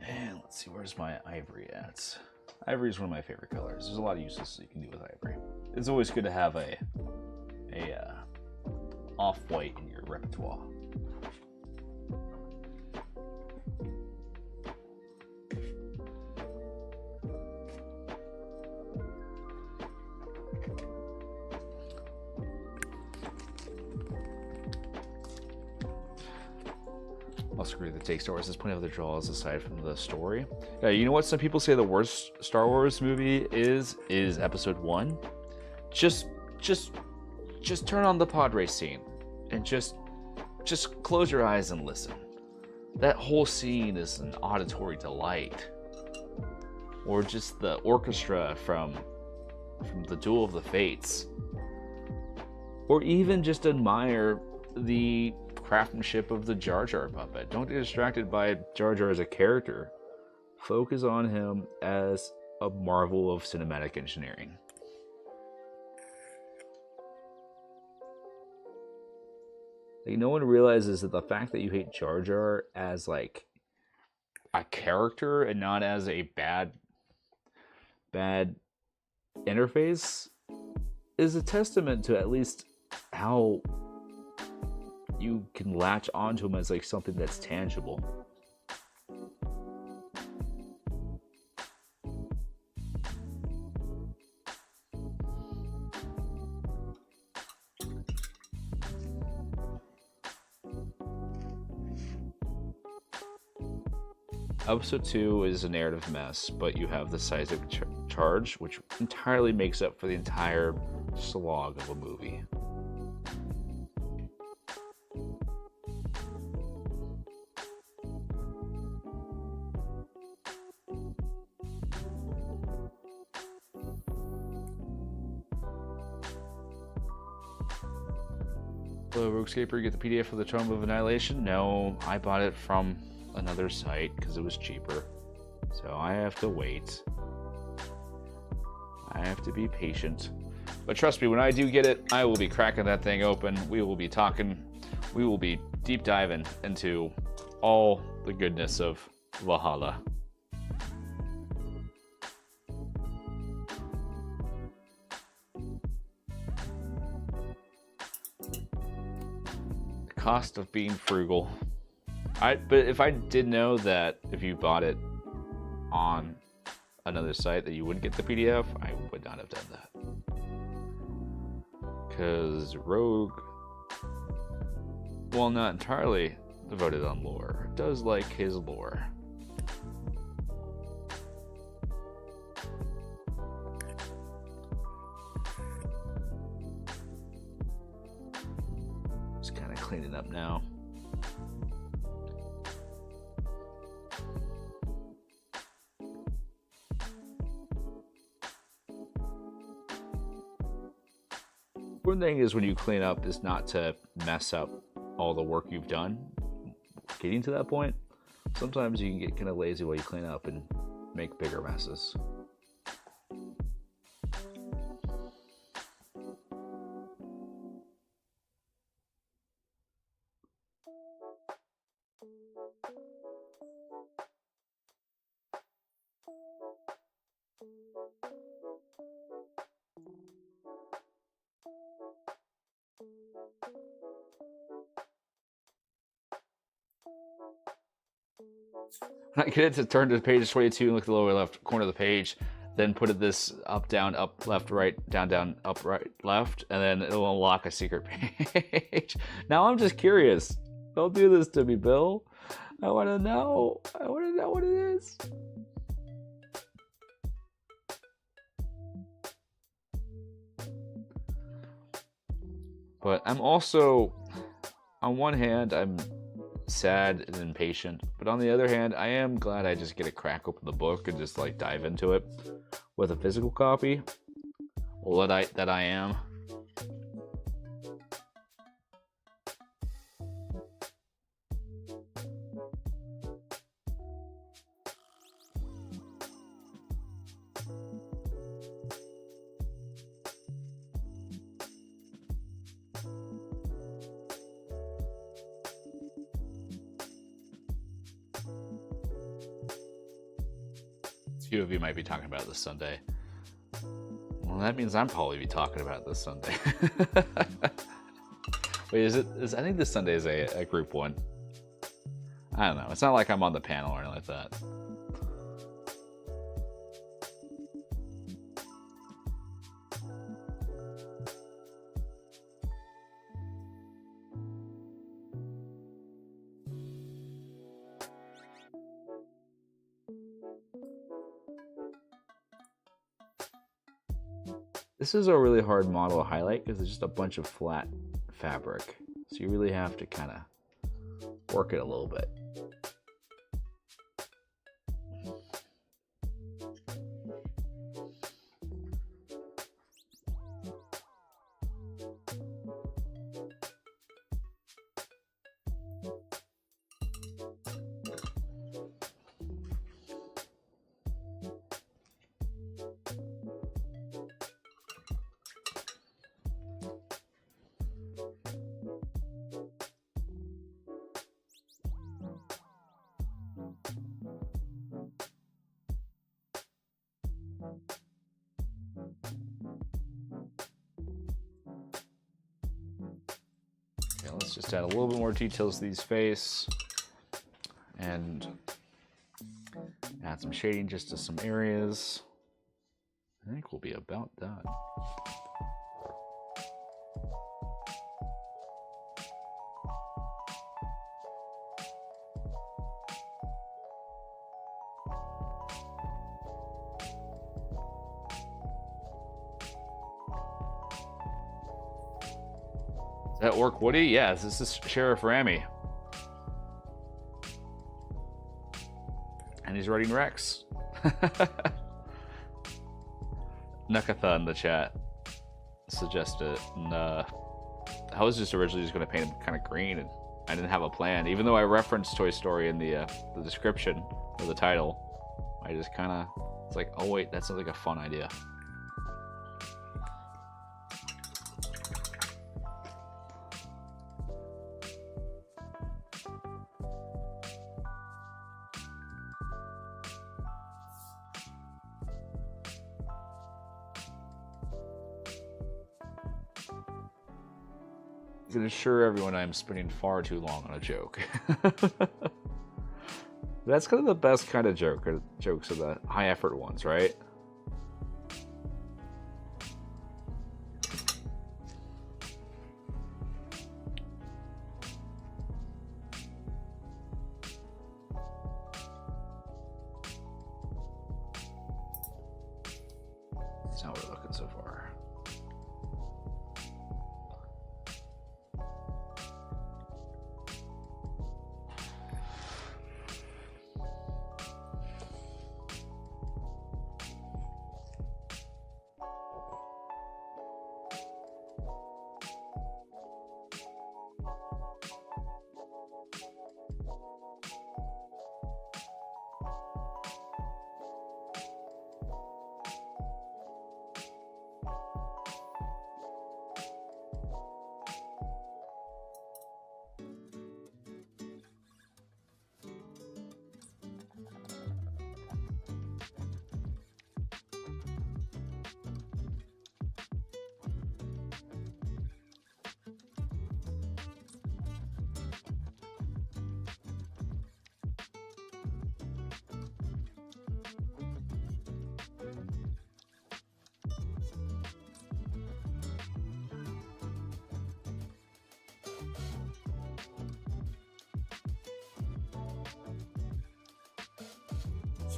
And let's see, where's my ivory at? Ivory is one of my favorite colors. There's a lot of uses you can do with ivory. It's always good to have a off-white in your repertoire. Also agree that take Star Wars has plenty of other draws aside from the story. You know what some people say the worst Star Wars movie is Episode 1? Just turn on the pod race scene and just close your eyes and listen. That whole scene is an auditory delight. Or just the orchestra from the Duel of the Fates. Or even just admire the craftsmanship of the Jar Jar puppet. Don't get distracted by Jar Jar as a character. Focus on him as a marvel of cinematic engineering. Like, no one realizes that the fact that you hate Jar Jar as like a character and not as a bad interface is a testament to at least how you can latch onto him as like something that's tangible. Episode 2 is a narrative mess, but you have the seismic charge, which entirely makes up for the entire slog of a movie. Hello, Roguescaper, you get the PDF of the Tome of Annihilation? No, I bought it from another site because it was cheaper. So I have to wait. I have to be patient. But trust me, when I do get it, I will be cracking that thing open. We will be talking. We will be deep diving into all the goodness of Valhalla. The cost of being frugal. But if I did know that if you bought it on another site that you wouldn't get the PDF, I would not have done that. Because Rogue, while not entirely devoted on lore, does like his lore. up now. One thing is when you clean up is not to mess up all the work you've done getting to that point. Sometimes you can get kind of lazy while you clean up and make bigger messes. When I get it to turn to page 22 and look at the lower left corner of the page, then put it this up, down, up, left, right, down, down, up, right, left, and then it'll unlock a secret page. Now I'm just curious. Don't do this to me, Bill. I want to know. I want to know what it is. But I'm also, on one hand, I'm sad and impatient, but on the other hand, I am glad I just get to crack open the book and just like dive into it with a physical copy. Well, that I am. Few of you might be talking about this Sunday. Well, that means I'm probably be talking about this Sunday. Wait, is it? I think this Sunday is a group one. I don't know. It's not like I'm on the panel or anything like that. This is a really hard model to highlight because it's just a bunch of flat fabric. So you really have to kind of work it a little bit. Okay, let's just add a little bit more details to these face and add some shading just to some areas. I think we'll be about done. Does that work, Woody? Yes, this is Sheriff Ramy. And he's writing Rex. Nakatha in the chat suggested. And, I was just originally just going to paint him kind of green, and I didn't have a plan. Even though I referenced Toy Story in the description or the title, I just kind of, it's like, oh wait, that sounds like a fun idea. I can assure everyone I'm spending far too long on a joke. That's kind of the best kind of joke. Jokes are the high effort ones, right? That's how we're looking so far.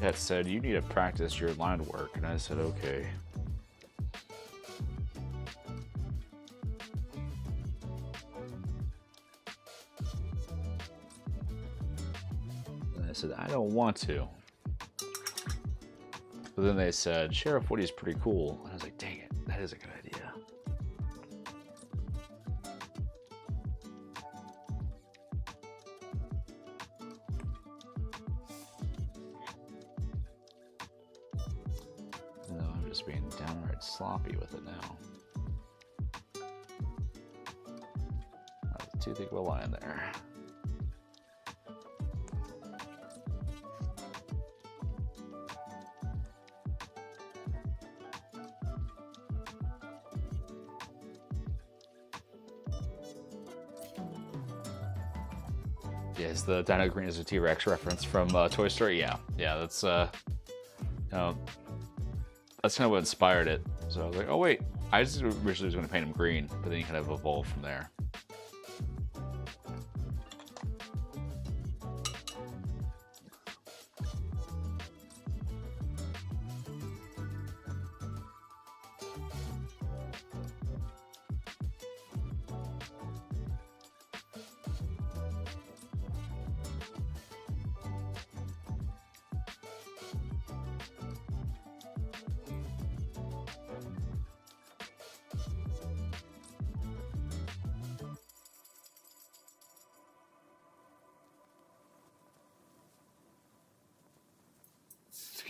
It said, you need to practice your line work, and I said, okay. And I said, I don't want to. But then they said, Sheriff Woody's pretty cool. And I was like, dang it, that is a good idea. No, I'm just being downright sloppy with it now. Too thick of a line there. Yes, the Dino Green is a T-Rex reference from Toy Story. Yeah, that's that's kind of what inspired it. So I was like, oh wait, I just originally was going to paint him green, but then he kind of evolved from there.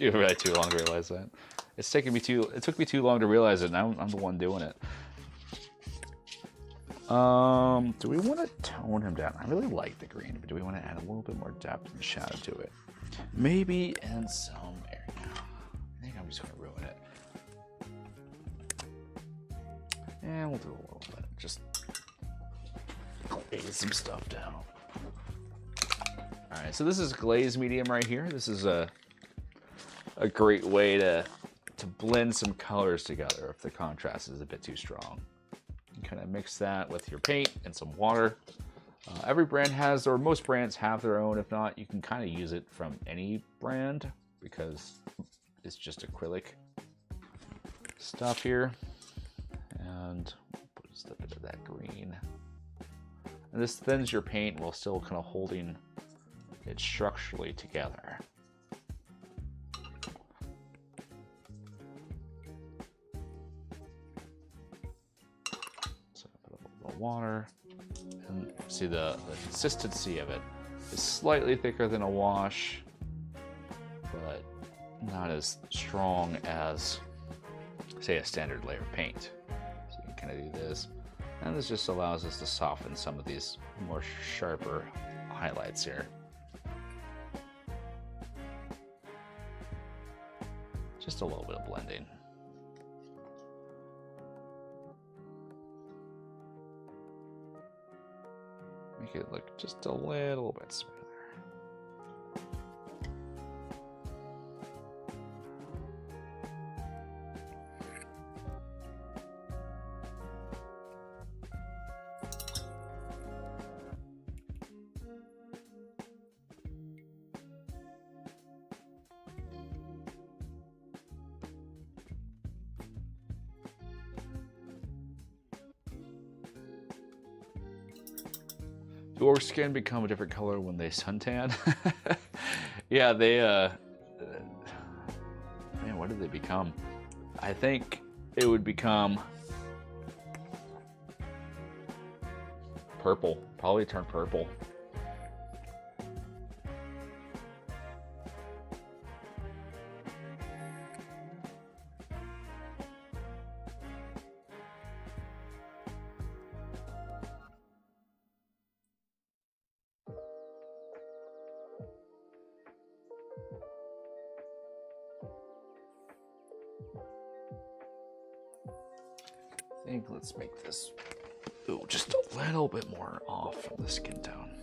It took me too long to realize that. It took me too long to realize it, and I'm the one doing it. Do we want to tone him down? I really like the green, but do we want to add a little bit more depth and shadow to it? Maybe in some area. I think I'm just going to ruin it. And we'll do a little bit. Just glaze some stuff down. Alright, so this is glaze medium right here. This is a great way to blend some colors together if the contrast is a bit too strong. You kind of mix that with your paint and some water. Every brand has, or most brands have their own. If not, you can kind of use it from any brand because it's just acrylic stuff here. And put just a bit of that green. And this thins your paint while still kind of holding it structurally together. Water, and see the consistency of it is slightly thicker than a wash, but not as strong as, say, a standard layer of paint. So you can kind of do this, and this just allows us to soften some of these more sharper highlights here. Just a little bit of blending. Make it look just a little bit smoother. Do orc skin become a different color when they suntan? Yeah, they, man, what did they become? I think it would become purple, probably turn purple. I think let's make this just a little bit more off from the skin tone.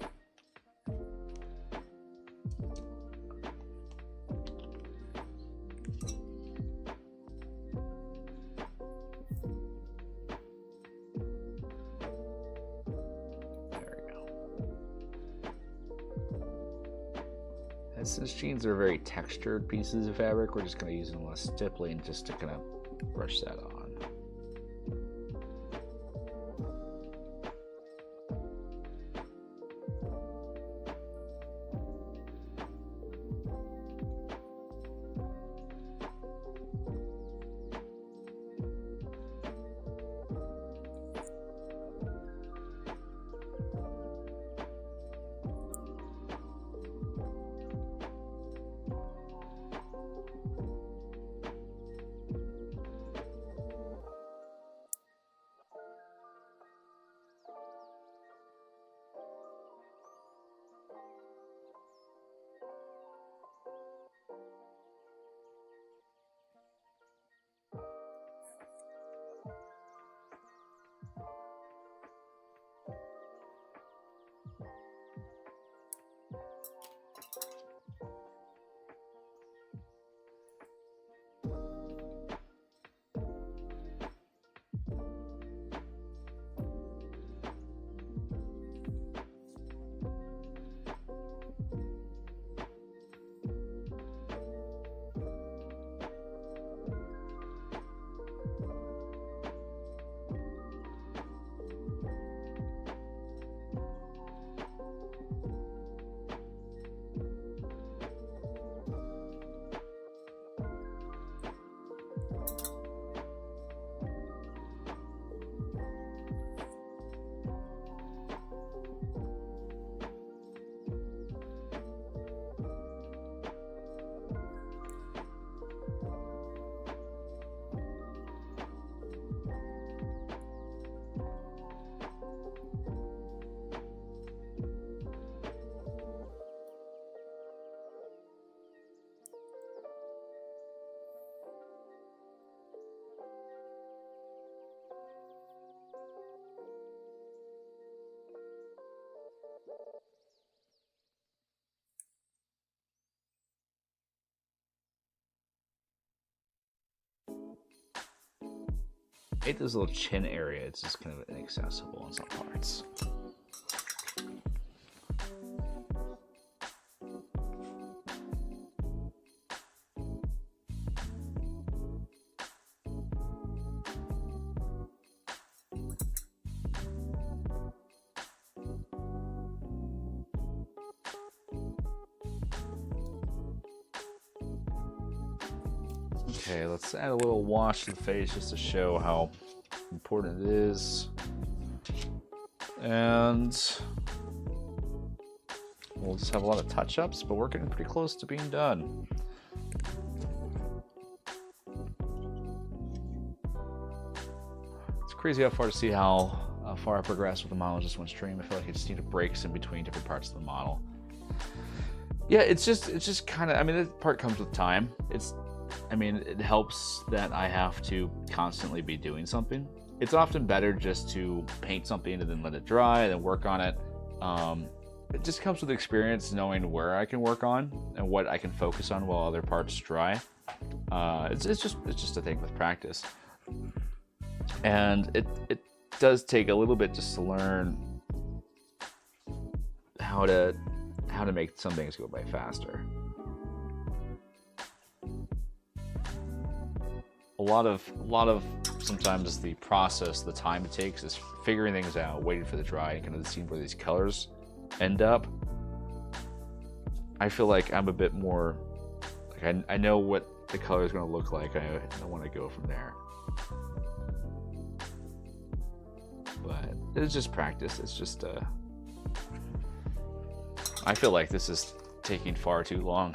There we go. since jeans are very textured pieces of fabric, we're just going to use them less stippling just to kind of brush that on. I hate this little chin area, it's just kind of inaccessible in some parts. Okay, let's add a little wash to the face just to show how important it is. And we'll just have a lot of touch-ups, but we're getting pretty close to being done. It's crazy how far to see how far I progressed with the model just one stream. I feel like I just need to breaks in between different parts of the model. Yeah, it's just kind of, I mean, that part comes with time. It helps that I have to constantly be doing something. It's often better just to paint something and then let it dry and then work on it. It just comes with experience, knowing where I can work on and what I can focus on while other parts dry. It's just a thing with practice. And it does take a little bit just to learn how to make some things go by faster. A lot of sometimes the process, the time it takes is figuring things out, waiting for the dry, and kind of seeing where these colors end up. I feel like I'm a bit more, like I know what the color is going to look like. I want to go from there. But it's just practice. It's just, I feel like this is taking far too long.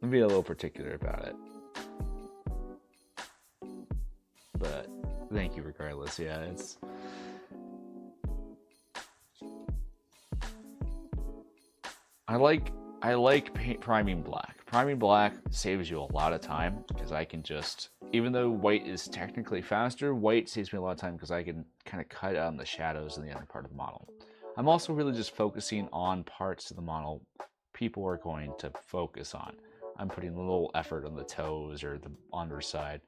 I'm being a little particular about it. But thank you regardless. Yeah, it's... I like priming black. Priming black saves you a lot of time because I can just, even though white is technically faster, white saves me a lot of time because I can kind of cut out the shadows in the other part of the model. I'm also really just focusing on parts of the model people are going to focus on. I'm putting a little effort on the toes or the underside,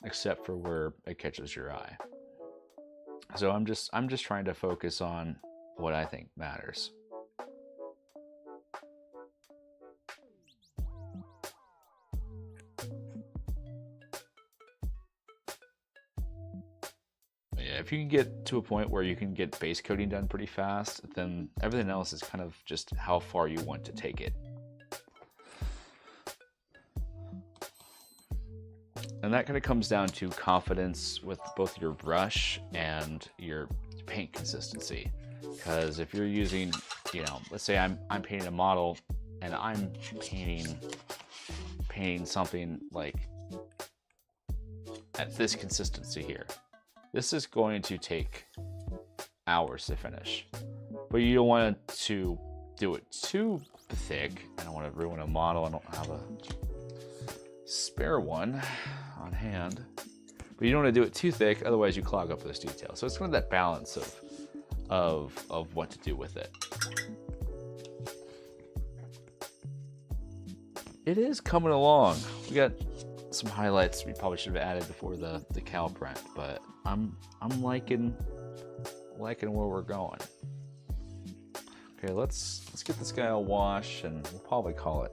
except for where it catches your eye. So I'm just trying to focus on what I think matters. Yeah, if you can get to a point where you can get base coating done pretty fast, then everything else is kind of just how far you want to take it. And that kind of comes down to confidence with both your brush and your paint consistency. Because if you're using, you know, let's say I'm painting a model and I'm painting something like at this consistency here. This is going to take hours to finish. But you don't want to do it too thick. I don't want to ruin a model. I don't have a spare one on hand. But you don't want to do it too thick, otherwise you clog up those details. So it's kind of that balance of what to do with it. It is coming along. We got some highlights we probably should have added before the cow print, but I'm liking where we're going. Okay, let's get this guy a wash, and we'll probably call it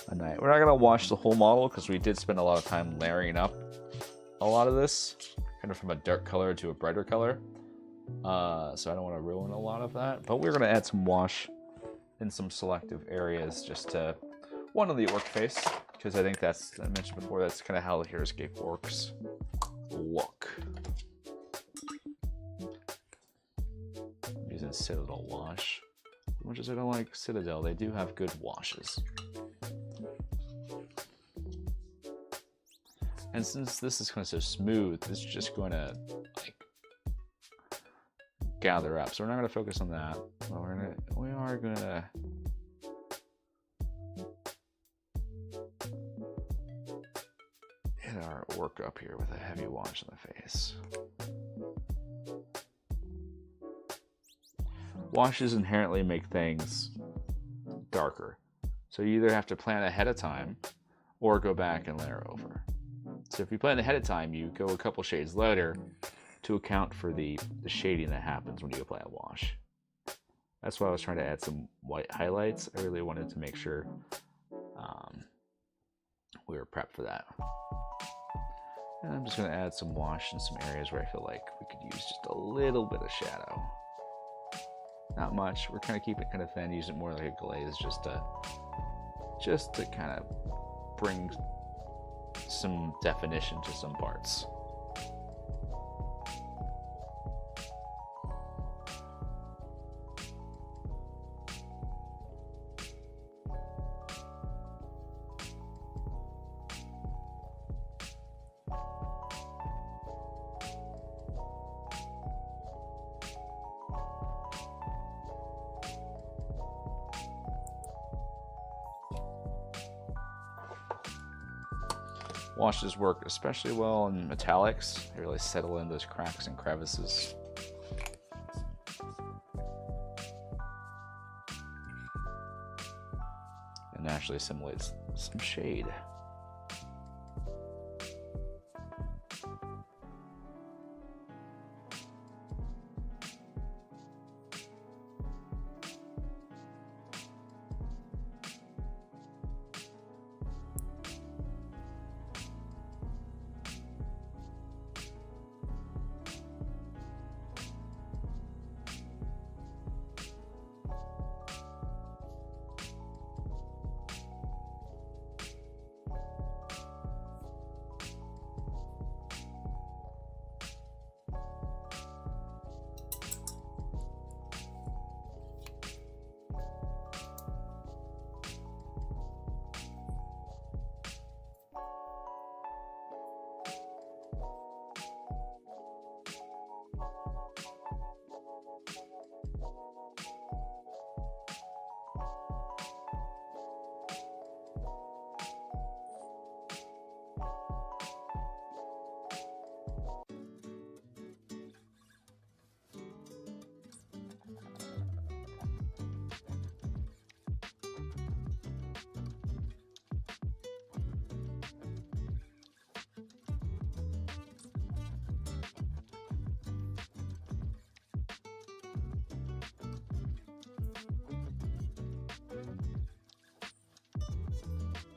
a night. We're not gonna wash the whole model because we did spend a lot of time layering up a lot of this, kind of from a dark color to a brighter color. So I don't want to ruin a lot of that, but we're gonna add some wash in some selective areas just to one on the orc face, because I think that's, I mentioned before, that's kind of how the Heroscape orcs look. I'm using Citadel wash. As much as I don't like Citadel, they do have good washes. And since this is kind of so smooth, it's just going to like gather up. So we're not going to focus on that. But we are going to hit our orc up here with a heavy wash in the face. Washes inherently make things darker. So you either have to plan ahead of time or go back and layer over. So if you plan ahead of time, you go a couple shades lighter to account for the shading that happens when you apply a wash. That's why I was trying to add some white highlights. I really wanted to make sure we were prepped for that. And I'm just going to add some wash in some areas where I feel like we could use just a little bit of shadow. Not much. We're kind of keeping it kind of thin, using it more like a glaze just to kind of bring some definition to some parts. Washes work especially well in metallics. They really settle in those cracks and crevices. And naturally simulates some shade.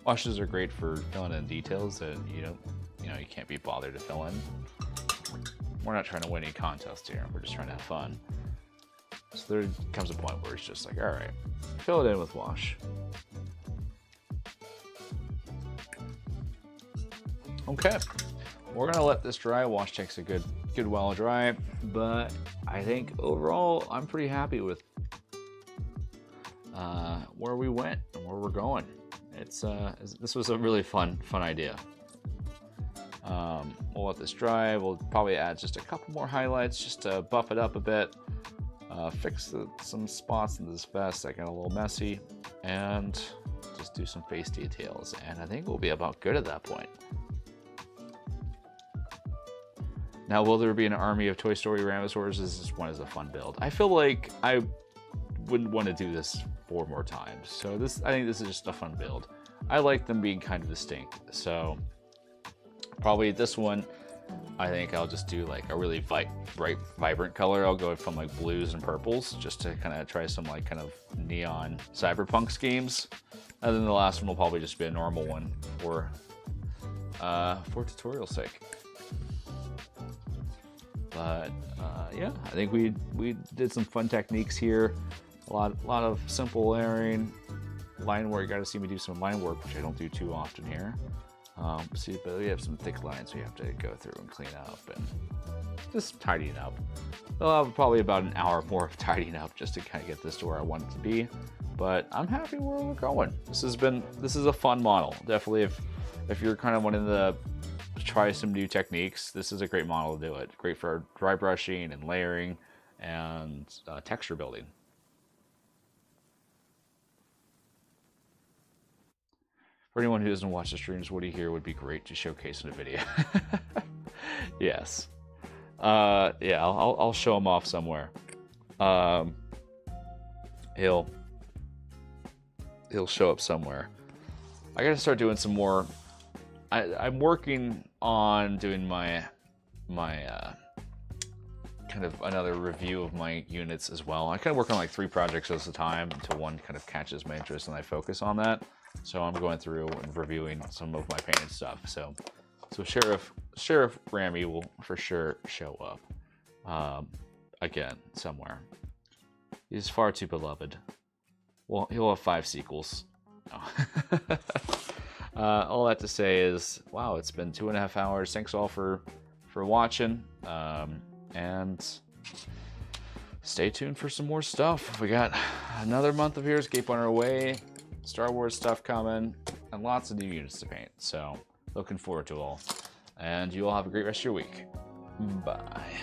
Washes are great for filling in details that you can't be bothered to fill in. We're not trying to win any contest here. We're just trying to have fun. So there comes a point where it's just like, all right, fill it in with wash. Okay, we're gonna let this dry. Wash takes a good while dry, but I think overall I'm pretty happy with where we went and where we're going. This was a really fun idea. We'll let this dry. We'll probably add just a couple more highlights just to buff it up a bit. Fix some spots in this vest that got a little messy, and just do some face details. And I think we'll be about good at that point. Now, will there be an army of Toy Story Ramosaurs? This one is a fun build. I feel like I wouldn't want to do this 4 more times. So I think this is just a fun build. I like them being kind of distinct. So probably this one, I think I'll just do like a really bright, vibrant color. I'll go from like blues and purples just to kind of try some like kind of neon cyberpunk schemes. And then the last one will probably just be a normal one for tutorial sake. But yeah, I think we did some fun techniques here. A lot of simple layering, line work. You got to see me do some line work, which I don't do too often here. See, but we have some thick lines we have to go through and clean up and just tidying up. I'll have probably about an hour more of tidying up just to kind of get this to where I want it to be. But I'm happy where we're going. This is a fun model. Definitely, if you're kind of wanting to try some new techniques, this is a great model to do it. Great for dry brushing and layering and texture building. For anyone who doesn't watch the streams, Woody here would be great to showcase in a video. Yes. Yeah, I'll show him off somewhere. He'll show up somewhere. I gotta start doing some more. I'm working on doing my kind of another review of my units as well. I kind of work on like 3 projects at a time until one kind of catches my interest and I focus on that. So I'm going through and reviewing some of my painted stuff. So Sheriff Rammy will for sure show up again somewhere. He's far too beloved. Well, he'll have 5 sequels. No. All that to say is, wow, it's been 2.5 hours. Thanks all for watching, and stay tuned for some more stuff. We got another month of Heroscape on our way, Star Wars stuff coming, and lots of new units to paint. So looking forward to it all. And you all have a great rest of your week. Bye.